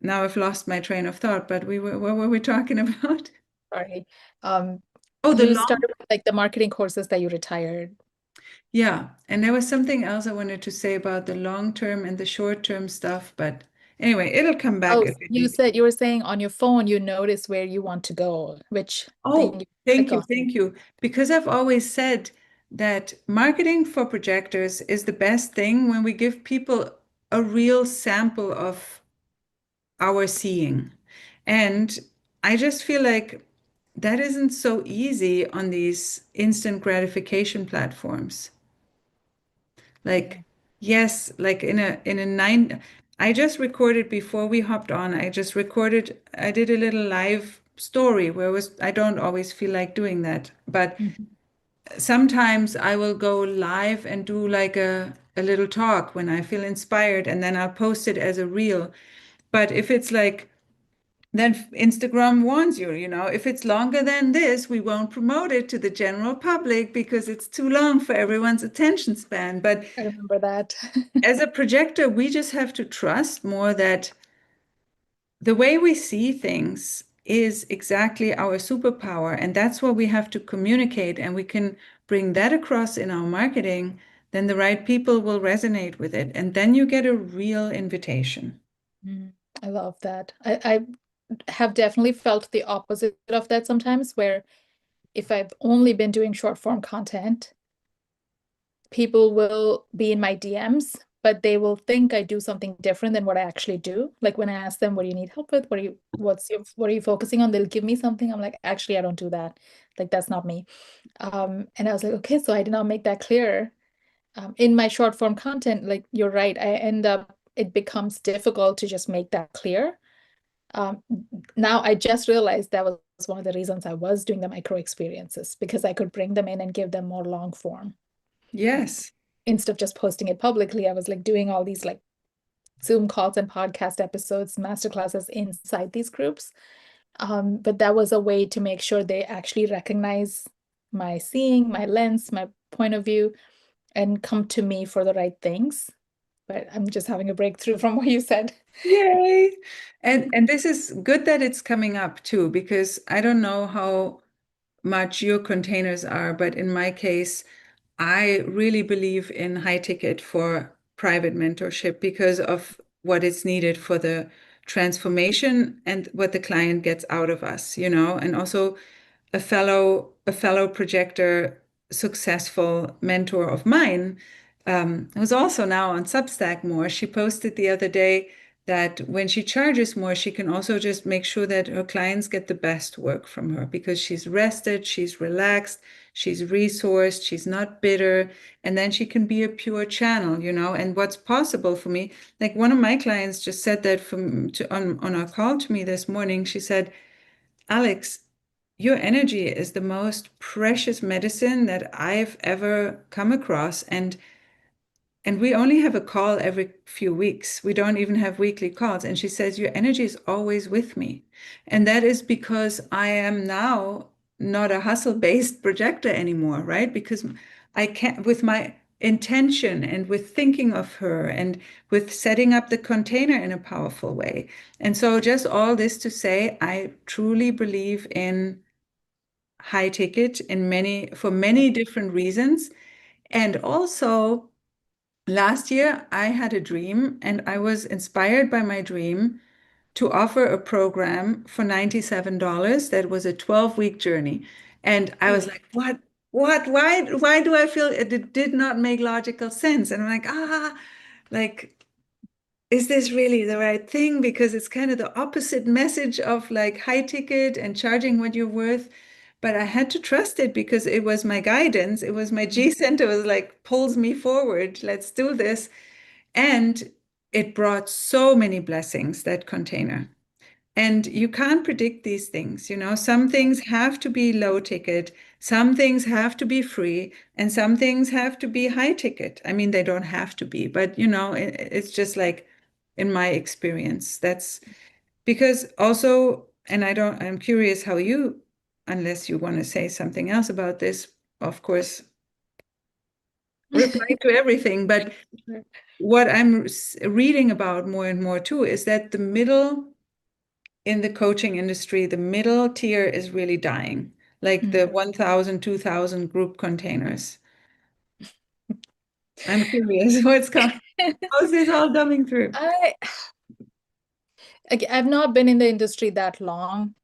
now I've lost my train of thought, but what were we talking about? Sorry. Um, Oh, the you long, started with like the marketing courses that you retired. yeah. And there was something else I wanted to say about the long term and the short term stuff, but anyway, it'll come back Oh, if it you needs. said you were saying on your phone, you notice where you want to go, which thing Oh, you thank click you, on. thank you. Because I've always said that marketing for projectors is the best thing when we give people a real sample of our seeing. And I just feel like that isn't so easy on these instant gratification platforms. Like, Yeah. yes, like in a nine, I just recorded before we hopped on, I did a little live story where I don't always feel like doing that, but Mhm. sometimes I will go live and do like a little talk when I feel inspired, and then I'll post it as a reel. But if it's like, then Instagram warns you, if it's longer than this, we won't promote it to the general public because it's too long for everyone's attention span. But I remember that. as a projector, we just have to trust more that the way we see things is exactly our superpower. And that's what we have to communicate. And we can bring that across in our marketing, then the right people will resonate with it. And then you get a real invitation. Mm, I love that. I have definitely felt the opposite of that sometimes, where if I've only been doing short form content, people will be in my DMs but they will think I do something different than what I actually do. Like when I ask them, what do you need help with? What are you focusing on? They'll give me something. I'm like, actually, I don't do that. Like that's not me. And I was like, okay, so I did not make that clear. In my short form content, like you're right, it becomes difficult to just make that clear. Um, Now I just realized that was one of the reasons I was doing the micro experiences, because I could bring them in and give them more long form. Yes. Instead of just posting it publicly, I was like doing all these like Zoom calls and podcast episodes, masterclasses inside these groups. But that was a way to make sure they actually recognize my seeing, my lens, my point of view, and come to me for the right things. But I'm just having a breakthrough from what you said. Yay. And this is good that it's coming up too, because I don't know how much your containers are, but in my case, I really believe in high ticket for private mentorship because of what is needed for the transformation and what the client gets out of us, and also a fellow projector, successful mentor of mine, who's also now on Substack more. She posted the other day that when she charges more, she can also just make sure that her clients get the best work from her because she's rested, she's relaxed, she's resourced, she's not bitter, and then she can be a pure channel. And what's possible for me, like one of my clients just said that on our call to me this morning, she said, Alex, your energy is the most precious medicine that I've ever come across. And we only have a call every few weeks. We don't even have weekly calls. And she says, your energy is always with me. And that is because I am now not a hustle-based projector anymore, right? Because I can't, with my intention and with thinking of her and with setting up the container in a powerful way. And so just all this to say, I truly believe in high ticket for many different reasons. And also, last year I had a dream and I was inspired by my dream to offer a program for $97 that was a 12-week journey. And I was like, what? Why do I feel it did not make logical sense? And I'm like, like, is this really the right thing? Because it's kind of the opposite message of like high ticket and charging what you're worth. But I had to trust it because it was my guidance. It was my G center was like, pulls me forward. Let's do this. And it brought so many blessings, that container. And you can't predict these things. Some things have to be low ticket, some things have to be free, and some things have to be high ticket. I mean, they don't have to be, but it's just like in my experience. That's because also, and I'm curious how unless you want to say something else about this, of course, reply to everything. But what I'm reading about more and more too is that in the coaching industry, the middle tier is really dying, like the 1,000, 2,000 group containers. I'm curious how's this all coming through? I've not been in the industry that long.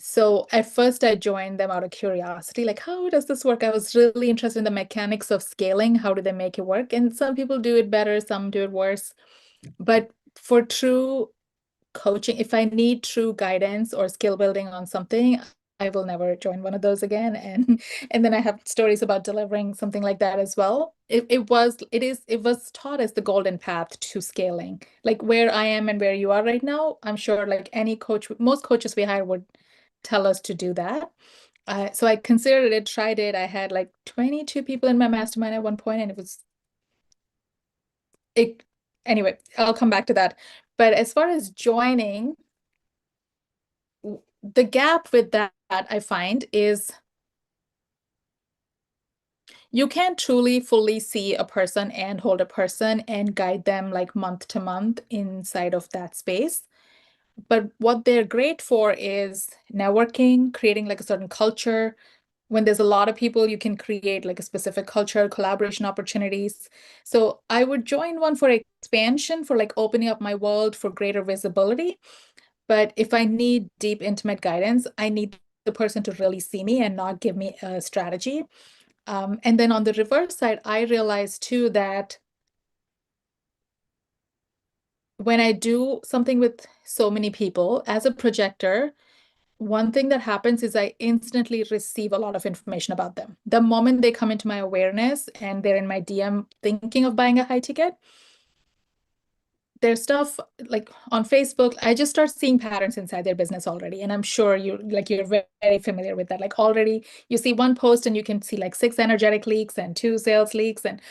So at first I joined them out of curiosity, like how does this work? I was really interested in the mechanics of scaling. How do they make it work? And some people do it better, some do it worse. But for true coaching, if I need true guidance or skill building on something, I will never join one of those again. And then I have stories about delivering something like that as well. It was taught as the golden path to scaling. Like where I am and where you are right now, I'm sure like any coach, most coaches we hire would tell us to do that. So I considered it, tried it. I had like 22 people in my mastermind at one point, and it anyway, I'll come back to that. But as far as joining, the gap with that I find is you can't truly fully see a person and hold a person and guide them like month to month inside of that space. But what they're great for is networking, creating like a certain culture. When there's a lot of people, you can create like a specific culture, collaboration opportunities. So I would join one for expansion, for like opening up my world for greater visibility. But if I need deep, intimate guidance, I need the person to really see me and not give me a strategy. And then on the reverse side, I realized too that when I do something with so many people as a projector, one thing that happens is I instantly receive a lot of information about them. The moment they come into my awareness and they're in my DM thinking of buying a high ticket, their stuff like on Facebook, I just start seeing patterns inside their business already. And I'm sure you're very familiar with that. Like already you see one post and you can see like 6 energetic leaks and 2 sales leaks. And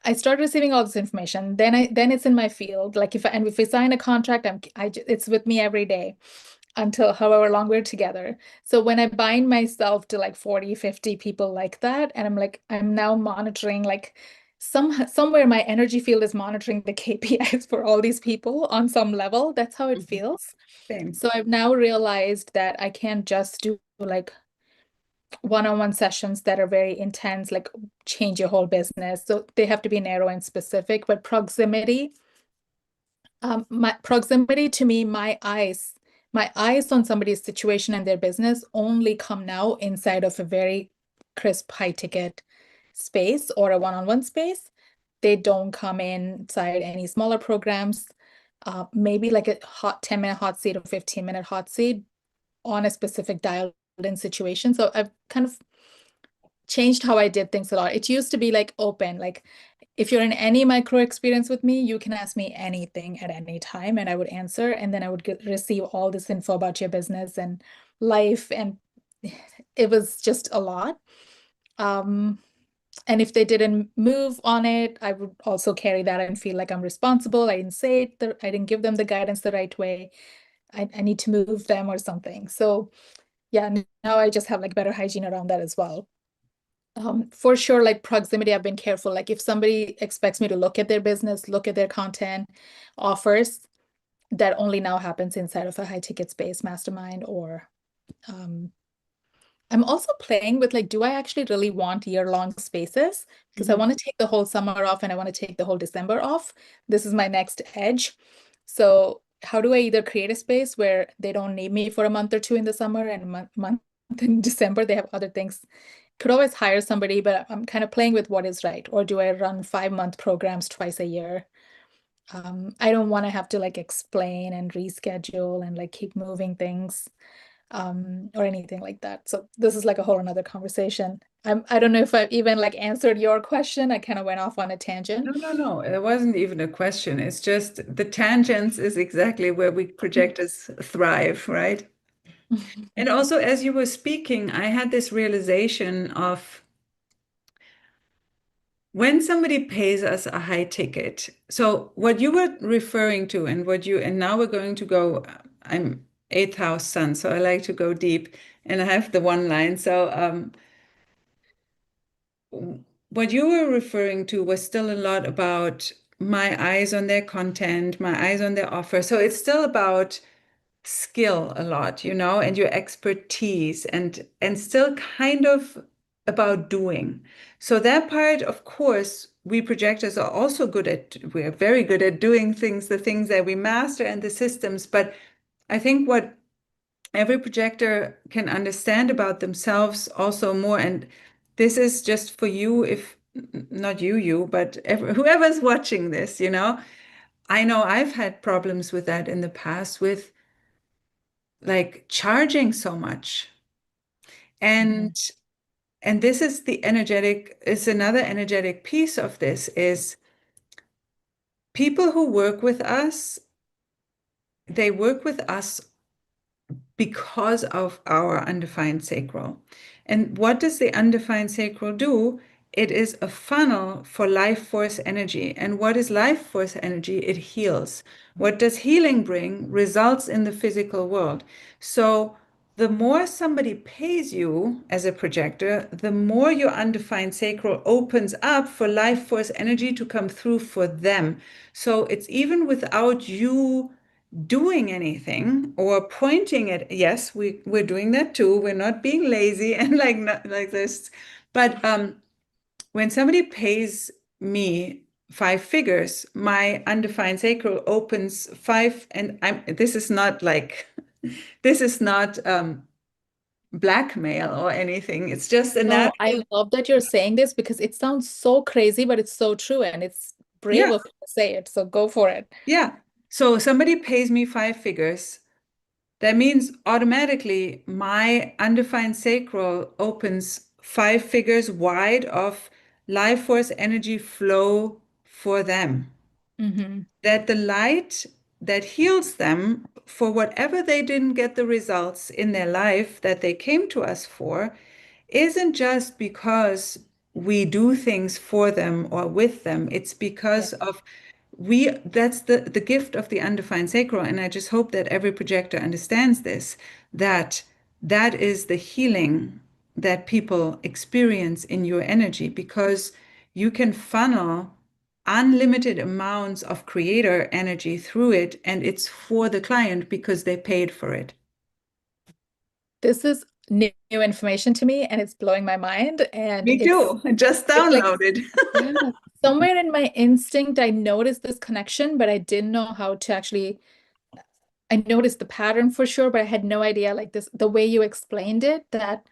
I start receiving all this information. Then it's in my field. Like if we sign a contract, it's with me every day until however long we're together. So when I bind myself to like 40, 50 people like that, and I'm now monitoring like somewhere my energy field is monitoring the KPIs for all these people on some level. That's how it Mhm. feels. Same. So I've now realized that I can't just do like one-on-one sessions that are very intense, like change your whole business. So they have to be narrow and specific, but my proximity to me, my eyes on somebody's situation and their business only come now inside of a very crisp, high ticket space or a one-on-one space. They don't come inside any smaller programs. Maybe like a 10-minute hot seat or 15-minute hot seat on a specific dialed in situation. So I've kind of changed how I did things a lot. It used to be like open, like if you're in any micro experience with me, you can ask me anything at any time and I would answer. And then I would receive all this info about your business and life. And it was just a lot. Um, and if they didn't move on it, I would also carry that and feel like I'm responsible. I didn't say it, I didn't give them the guidance the right way. I need to move them or something. So yeah, now I just have like better hygiene around that as well. For sure, like proximity, I've been careful. Like if somebody expects me to look at their business, look at their content, offers, that only now happens inside of a high ticket space mastermind or um, I'm also playing with like, do I actually really want year-long spaces? Because I Mhm. want to take the whole summer off and I want to take the whole December off. This is my next edge. So how do I either create a space where they don't need me for a month or two in the summer and a month in December, they have other things. Could always hire somebody, but I'm kind of playing with what is right. Or do I run 5-month programs twice a year? I don't want to have to like explain and reschedule and like keep moving things or anything like that. So this is like a whole another conversation. I don't know if I've even like answered your question. I kind of went off on a No, tangent. no, no. It wasn't even a question. It's just the tangents is exactly where we projectors thrive, right? And also, as you were speaking, I had this realization of when somebody pays us a high ticket. So what you were referring to and now we're going to go, I'm eighth house sun, so I like to go deep and I have the one line. So what you were referring to was still a lot about my eyes on their content, my eyes on their offer. So it's still about skill a lot, and your expertise and still kind of about doing. So that part, of course, we projectors are also we're very good at doing things, the things that we master and the systems. But I think what every projector can understand about themselves also more, and this is just for you, if not you, but whoever's watching this, I know I've had problems with that in the past with like charging so much. Mhm. And this is is another energetic piece of this is people who work with us, they work with us because of our undefined sacral. And what does the undefined sacral do? It is a funnel for life force energy. And what is life force energy? It heals. What does healing bring? Results in the physical world. So the more somebody pays you as a projector, the more your undefined sacral opens up for life force energy to come through for them. So it's even without you doing anything or pointing at, yes, we're doing that too, we're not being lazy and like not like this, but when somebody pays me 5 figures, my undefined sacral opens five, and this is not like this is not blackmail or anything, it's just a No, natural. I love that you're saying this because it sounds so crazy, but it's so true and it's brave Yeah, of you to say it. So go for it. yeah. So somebody pays me 5 figures. That means automatically my undefined sacral opens 5 figures wide of life force energy flow for them. Hmm. That the light that heals them for whatever they didn't get the results in their life that they came to us for isn't just because we do things for them or with them. It's Yeah. because of we that's the gift of the undefined sacral. And I just hope that every projector understands this, that that is the healing that people experience in your energy, because you can funnel unlimited amounts of creator energy through it, and it's for the client because they paid for it. This is new information to me and it's blowing my mind. And Me too. I just it's like, downloaded. yeah, somewhere in my instinct, I noticed this connection, but I didn't know how to actually, I noticed the pattern for sure, but I had no idea like this, the way you explained it, that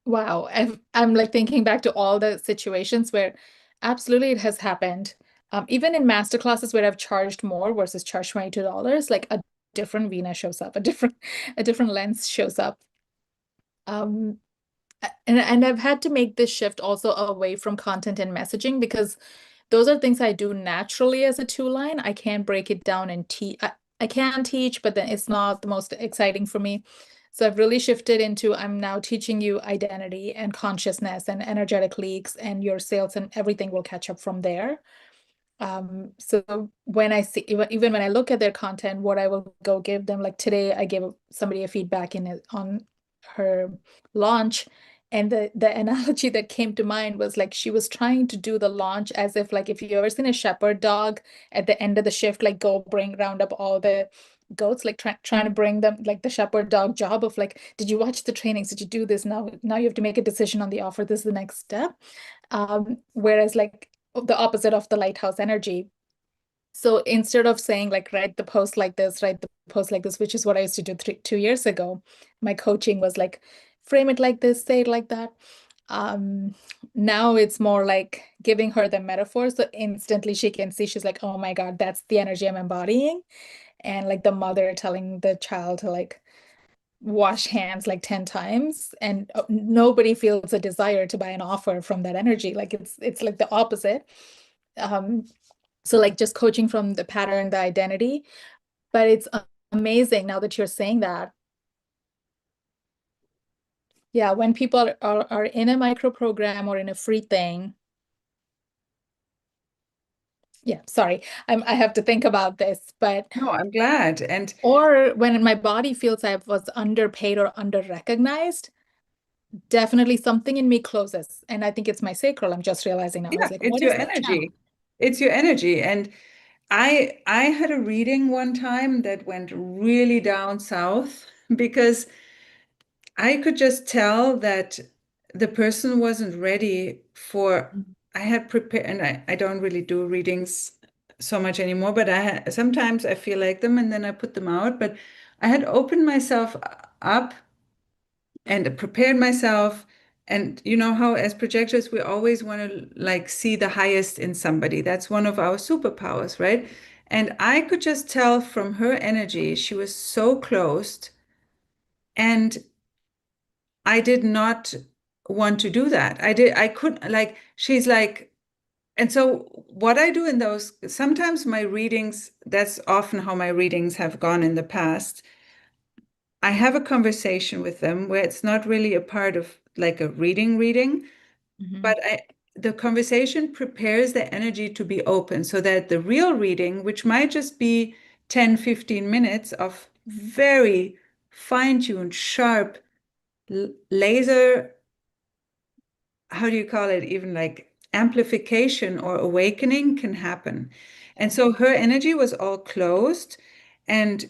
wow, I'm like thinking back to all the situations where absolutely it has happened. Even in master classes where I've charged more versus charged $22, like a different Veena shows up, a different lens shows up. Um, and I've had to make this shift also away from content and messaging because those are things I do naturally as a two line. I can't break it down and teach. I can teach, but then it's not the most exciting for me. So I've really shifted into I'm now teaching you identity and consciousness and energetic leaks, and your sales and everything will catch up from there. So when I see, even when I look at their content, what I will go give them, like today, I gave somebody a feedback in it on her launch. And the analogy that came to mind was like she was trying to do the launch as if like if you ever seen a shepherd dog at the end of the shift, like go bring round up all the goats, like trying to bring them like the shepherd dog job of like, did you watch the trainings? Did you do this? Now you have to make a decision on the offer. This is the next step. Whereas like the opposite of the lighthouse energy. So instead of saying like write the post like this, write the post like this, which is what I used to do 2 years ago, my coaching was like frame it like this, say it like that. Um, Now it's more like giving her the metaphor, so instantly she can see she's like, oh my God, that's the energy I'm embodying. And like the mother telling the child to like wash hands like 10 times, and nobody feels a desire to buy an offer from that energy. Like it's like the opposite. Um, so like just coaching from the pattern, the identity, but it's amazing now that you're saying that. Yeah, when people are in a micro program or in a free thing. Yeah, sorry. I have to think about this, but No, I'm glad. And or when my body feels I was underpaid or under recognized, definitely something in me closes. And I think it's my sacral. I'm just realizing now. I was yeah, like, it's what your is that channel? energy. It's your energy. And I had a reading one time that went really down south because I could just tell that the person wasn't ready for, I had prepared, and I don't really do readings so much anymore, but sometimes I feel like them and then I put them out. But I had opened myself up and prepared myself. And you know how, as projectors, we always want to like see the highest in somebody. That's one of our superpowers, right? And I could just tell from her energy, she was so closed. And I did not want to do that. I couldn't, like, she's like, and so what I do in those, sometimes my readings, that's often how my readings have gone in the past. I have a conversation with them where it's not really a part of like a reading, Mhm. but the conversation prepares the energy to be open so that the real reading, which might just be 10, 15 minutes of very fine-tuned, sharp, laser, how do you call it, even like amplification or awakening can happen. And so her energy was all closed, and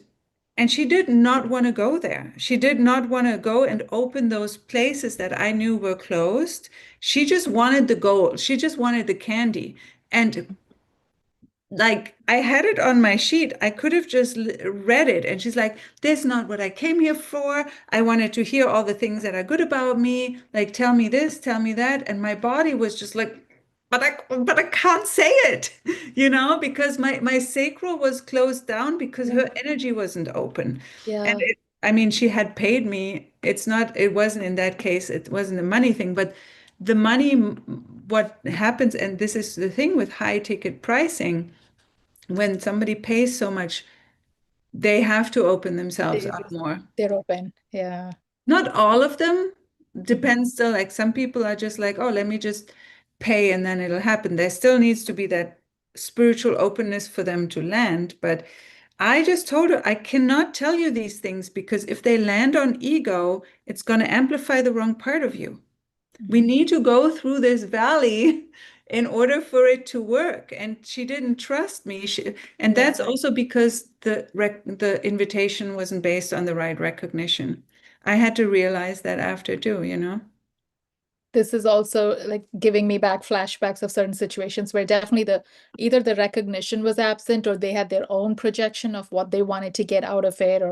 she did not want to go there. She did not want to go and open those places that I knew were closed. She just wanted the gold. She just wanted the candy. And like I had it on my sheet. I could have just read it. And she's like, "That's not what I came here for. I wanted to hear all the things that are good about me. Like, tell me this, tell me that." And my body was just like, but I can't say it, because my sacral was closed down because Yeah. her energy wasn't open. And Yeah. I mean, she had paid me. It wasn't in that case, it wasn't a money thing, but the money, what happens, and this is the thing with high ticket pricing, when somebody pays so much, they have to open themselves They up just more. they're open. Yeah. Not all of them. Mhm. Depends still. Like some people are just like, oh, let me just pay and then it'll happen. There still needs to be that spiritual openness for them to land. But I just told her, I cannot tell you these things because if they land on ego, it's going to amplify the wrong part of you. We Mhm. need to go through this valley in order for it to work. And she didn't trust me. And Yeah. that's also because the invitation wasn't based on the right recognition. I had to realize that after too. This is also like giving me back flashbacks of certain situations where definitely the either the recognition was absent or they had their own projection of what they wanted to get out of it,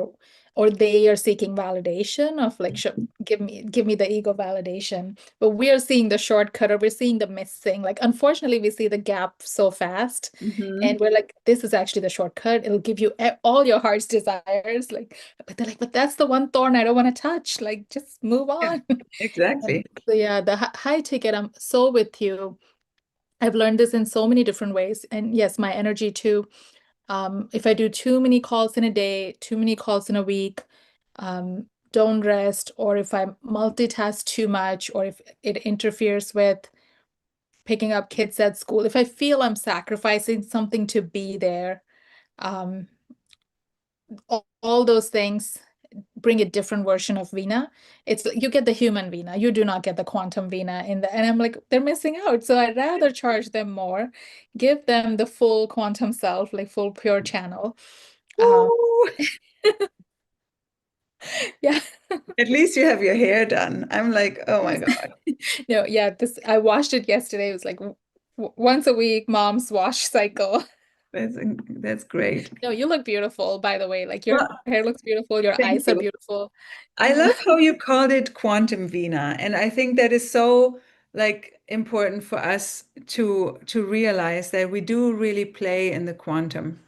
or they are seeking validation of like give me the ego validation, but we are seeing the shortcut or we're seeing the missing, like unfortunately we see the gap so fast Hmm. and we're like this is actually the shortcut, it'll give you all your heart's desires, like but they're like but that's the one thorn I don't want to touch, like just move Yeah, on. And exactly. so yeah, the high ticket, I'm so with you. I've learned this in so many different ways. And yes, my energy too. If I do too many calls in a day, too many calls in a week, don't rest, or if I multitask too much, or if it interferes with picking up kids at school, if I feel I'm sacrificing something to be there, um, all those things bring a different version of Veena. It's you get the human Veena, you do not get the quantum Veena in the, and I'm like, they're missing out. So I'd rather charge them more, give them the full quantum self, like full pure channel. Um, Woo! yeah. At least you have your hair done. I'm like, oh my God. No, yeah, this I washed it yesterday. It was like once a week, mom's wash cycle. That's that's great. No, you look beautiful, by the way. Like your Well, hair looks beautiful, your thank eyes are you. beautiful. I love how you called it quantum Vina, and I think that is so like important for us to realize that we do really play in the quantum.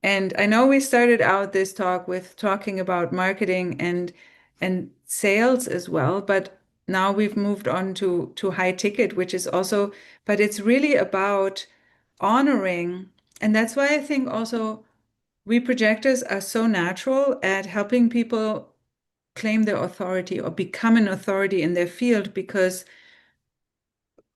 And I know we started out this talk with talking about marketing and sales as well, but now we've moved on to high ticket, which is also, but it's really about honoring. And that's why I think also we projectors are so natural at helping people claim their authority or become an authority in their field because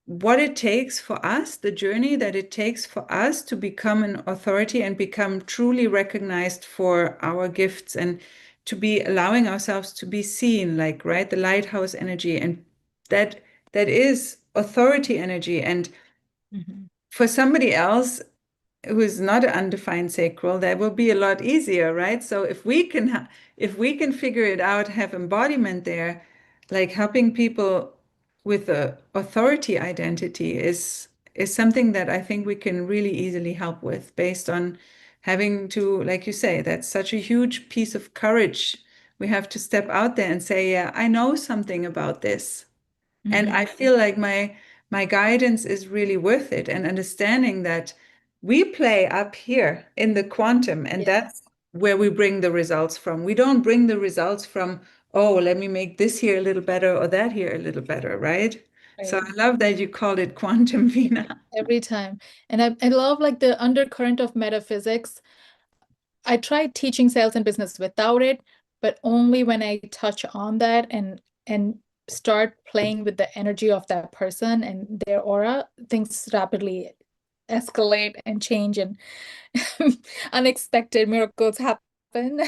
what it takes for us, the journey that it takes for us to become an authority and become truly recognized for our gifts and to be allowing ourselves to be seen, like, right, the lighthouse energy, and that that is authority energy. And Mhm. for somebody else, who is not an undefined sacral, that will be a lot easier, right? So if we can figure it out, have embodiment there, like helping people with the authority identity is something that I think we can really easily help with based on having to, like you say, that's such a huge piece of courage. We have to step out there and say, yeah, I know something about this. And Mhm. I feel like my guidance is really worth it and understanding that we play up here in the quantum and Yeah, that's where we bring the results from. We don't bring the results from, oh, let me make this here a little better or that here a little better, right? So right. I love that you called it quantum Yeah, Vina. every time. And I love like the undercurrent of metaphysics. I tried teaching sales and business without it, but only when I touch on that and start playing with the energy of that person and their aura, things rapidly escalate and change and unexpected miracles happen.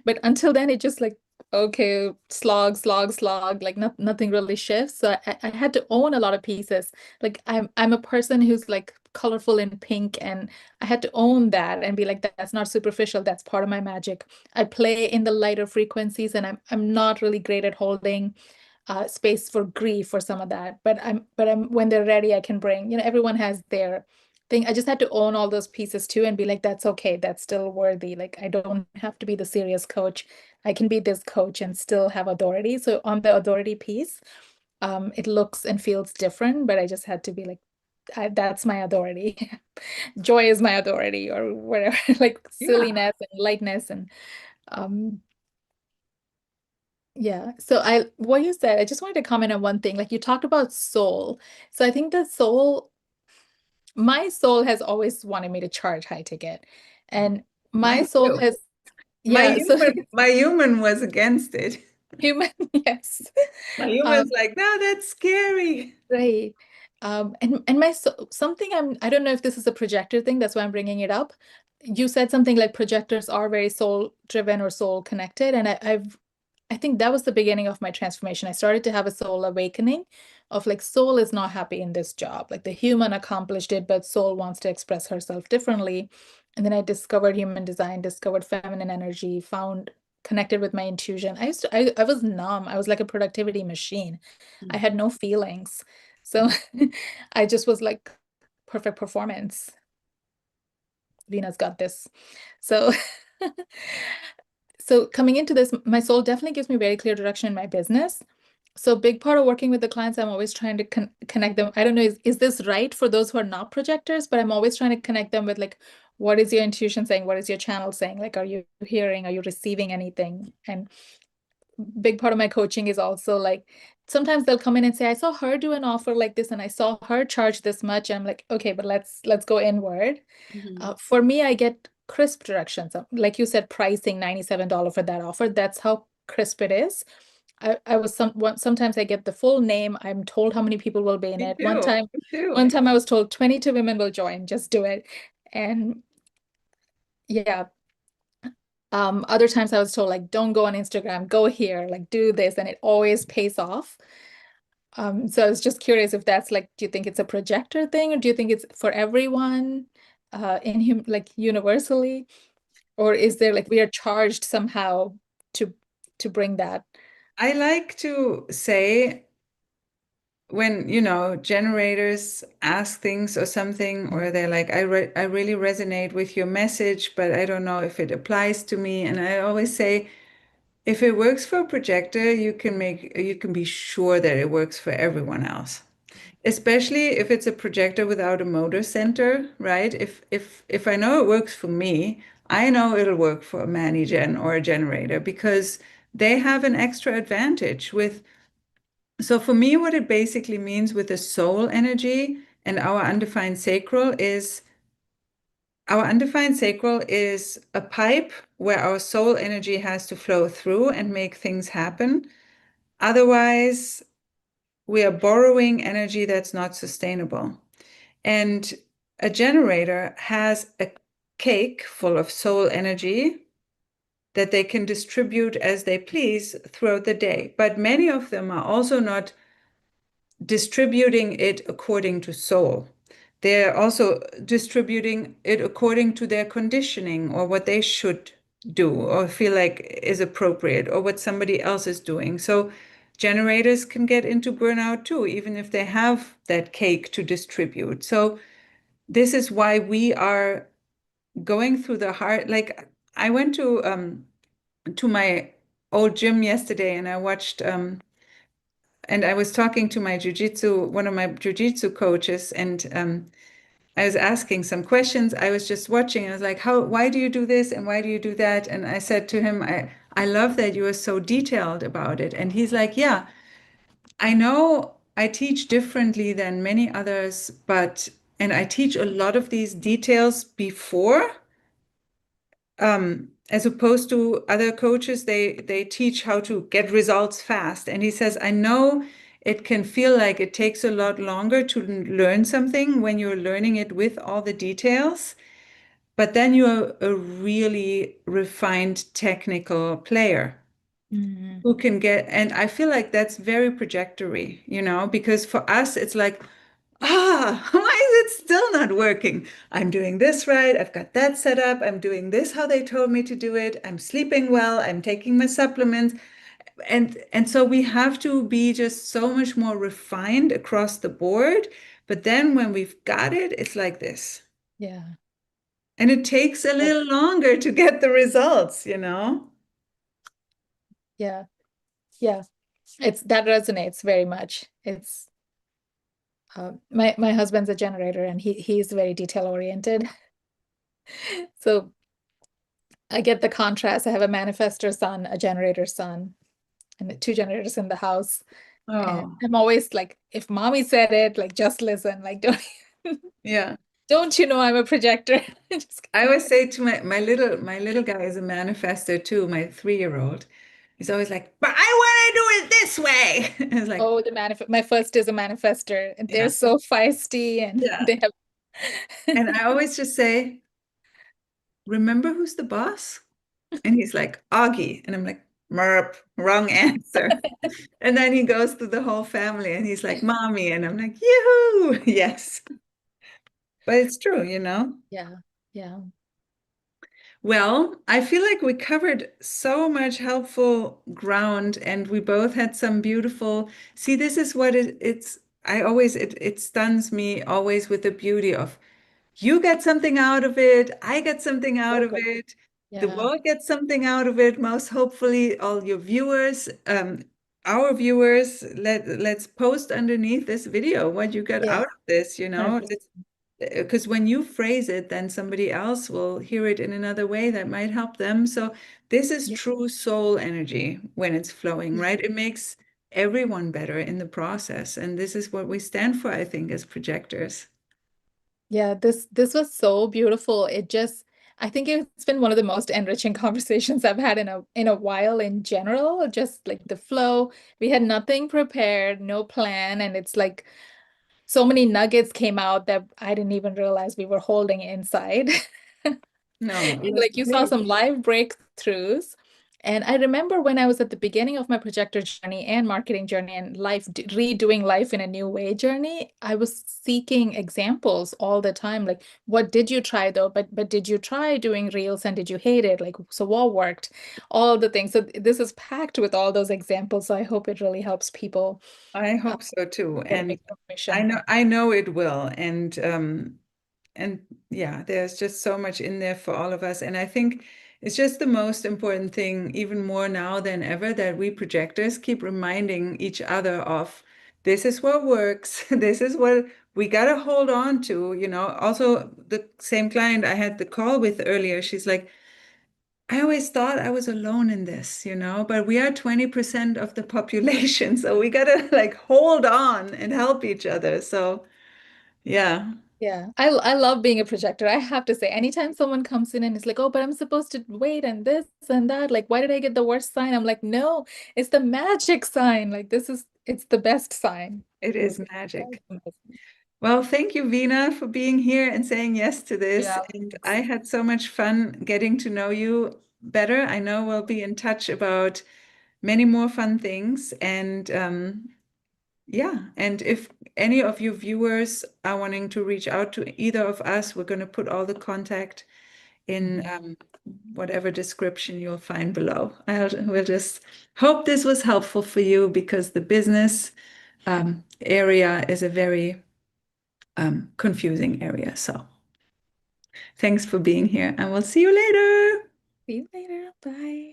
But until then, it just like, okay, slog, slog, slog, like nothing really shifts. So I had to own a lot of pieces. Like I'm a person who's like colorful in pink, and I had to own that and be like, that's not superficial. That's part of my magic. I play in the lighter frequencies, and I'm not really great at holding space for grief or some of that. But I'm when they're ready, I can bring, everyone has their thing. I just had to own all those pieces too and be like, that's okay, that's still worthy. Like I don't have to be the serious coach. I can be this coach and still have authority. So on the authority piece, It looks and feels different, but I just had to be like, that's my authority. Joy is my authority, or whatever, like Yeah. silliness and lightness and um yeah. So what you said, I just wanted to comment on one thing. Like you talked about soul. So I think the soul, my soul has always wanted me to charge high ticket. And my Mine soul too. has, yeah, so My human was against it. human, yes. My Um, human's like, no, that's scary. right. And my so something I don't know if this is a projector thing, that's why I'm bringing it up. You said something like projectors are very soul driven or soul connected, and I think that was the beginning of my transformation. I started to have a soul awakening of like soul is not happy in this job. Like the human accomplished it, but soul wants to express herself differently. And then I discovered human design, discovered feminine energy, found connected with my intuition. I was numb. I was like a productivity machine. I had no feelings. So I just was like perfect performance. Veena's got this. So so coming into this, my soul definitely gives me very clear direction in my business. So big part of working with the clients, I'm always trying to connect them. I don't know, is this right for those who are not projectors? But I'm always trying to connect them with like, what is your intuition saying? What is your channel saying? Like, are you hearing? Are you receiving anything? And big part of my coaching is also like, sometimes they'll come in and say, I saw her do an offer like this, and I saw her charge this much. And I'm like, okay, but let's go inward. Mhm. For me, I get crisp directions. Like you said, pricing $97 for that offer. That's how crisp it is. I was sometimes I get the full name. I'm told how many people will be in Me it. too. Me too. One time I was told 22 women will join. Just do it. And yeah. Other times I was told like, don't go on Instagram, go here, like do this, and it always pays off. So I was just curious if that's like, do you think it's a projector thing, or do you think it's for everyone, in him like universally? Or is there like we are charged somehow to bring that? I like to say when, generators ask things or something, or they're like, I really resonate with your message, but I don't know if it applies to me. And I always say, if it works for a projector, you can be sure that it works for everyone else. Especially if it's a projector without a motor center, right? If I know it works for me, I know it'll work for a mani-gen or a generator because they have an extra advantage with. So for me, what it basically means with the soul energy and our undefined sacral is a pipe where our soul energy has to flow through and make things happen. Otherwise, we are borrowing energy that's not sustainable. And a generator has a cake full of soul energy that they can distribute as they please throughout the day. But many of them are also not distributing it according to soul. They're also distributing it according to their conditioning or what they should do or feel like is appropriate or what somebody else is doing. So generators can get into burnout too, even if they have that cake to distribute. So this is why we are going through the hard, like I went to my old gym yesterday and I watched and I was talking to one of my jujitsu coaches, and I was asking some questions. I was just watching. I was like, why do you do this? And why do you do that? And I said to him, I love that you are so detailed about it. And he's like, yeah, I know I teach differently than many others, and I teach a lot of these details before, as opposed to other coaches, they teach how to get results fast. And he says, I know it can feel like it takes a lot longer to learn something when you're learning it with all the details, but then you're a really refined technical player Mm, who can get, and I feel like that's very projectory, because for us, it's like, why is it still not working? I'm doing this right. I've got that set up. I'm doing this how they told me to do it. I'm sleeping well. I'm taking my supplements. And so we have to be just so much more refined across the board. But then when we've got it, it's like this. yeah. And it takes a That- little longer to get the results. Yeah. Yeah. It's that resonates very much. It's my husband's a generator and he's very detail oriented. So I get the contrast. I have a manifestor son, a generator son, and the two generators in the house. And Oh, I'm always like, if mommy said it, like just listen. Like yeah. don't you know I'm a projector? Just I always say to my little guy is a manifester too, my 3-year-old. He's always like, but I want to do it this way. It's like, oh, the manifest. My first is a manifestor, and they're yeah, so feisty, and yeah. they have. And I always just say, remember who's the boss? And he's like, Augie. And I'm like, Merp, wrong answer. And then he goes to the whole family and he's like, Mommy. And I'm like, Yoo-hoo. Yes. But it's true, you know? Yeah, yeah, Well, I feel like we covered so much helpful ground and we both had some beautiful. See, this is what I always, it stuns me always with the beauty of you get something out of it, I get something out so of good. it, the Yeah, world gets something out of it, most hopefully all your viewers, our viewers, let's post underneath this video what you got yeah, out of this, 100%. because when you phrase it, then somebody else will hear it in another way that might help them. So this is Yeah, true soul energy when it's flowing, yeah. right? It makes everyone better in the process. And this is what we stand for, I think, as projectors. Yeah, this was so beautiful. It just I think it's been one of the most enriching conversations I've had in a while in general, just like the flow. We had nothing prepared, no plan, and it's like so many nuggets came out that I didn't even realize we were holding inside. No, it And was like you saw great. some live breakthroughs. And I remember when I was at the beginning of my projector journey and marketing journey and redoing life in a new way journey, I was seeking examples all the time. Like, what did you try though? But did you try doing reels and did you hate it? Like, so what worked? All the things. So this is packed with all those examples. So I hope it really helps people I uh, hope so too. get And I information. know I know it will. And yeah, there's just so much in there for all of us. And I think it's just the most important thing, even more now than ever, that we projectors keep reminding each other of this is what works. This is what we got to hold on to. Also, the same client I had the call with earlier, she's like, I always thought I was alone in this, but we are 20% of the population. So we got to like hold on and help each other. So, yeah. Yeah, I love being a projector. I have to say, anytime someone comes in and is like, "Oh, but I'm supposed to wait and this and that," like, why did I get the worst sign? I'm like, "No, it's the magic sign. Like, it's the best sign." It Like, is magic. amazing. Well, thank you, Veena, for being here and saying yes to this. Yeah, And I thanks. had so much fun getting to know you better. I know we'll be in touch about many more fun things. And yeah, and if any of you viewers are wanting to reach out to either of us, we're going to put all the contact in Mhm. whatever description you'll find below. We'll just hope this was helpful for you because the business area is a very confusing area. So thanks for being here, and we'll see you later. See you later. Bye.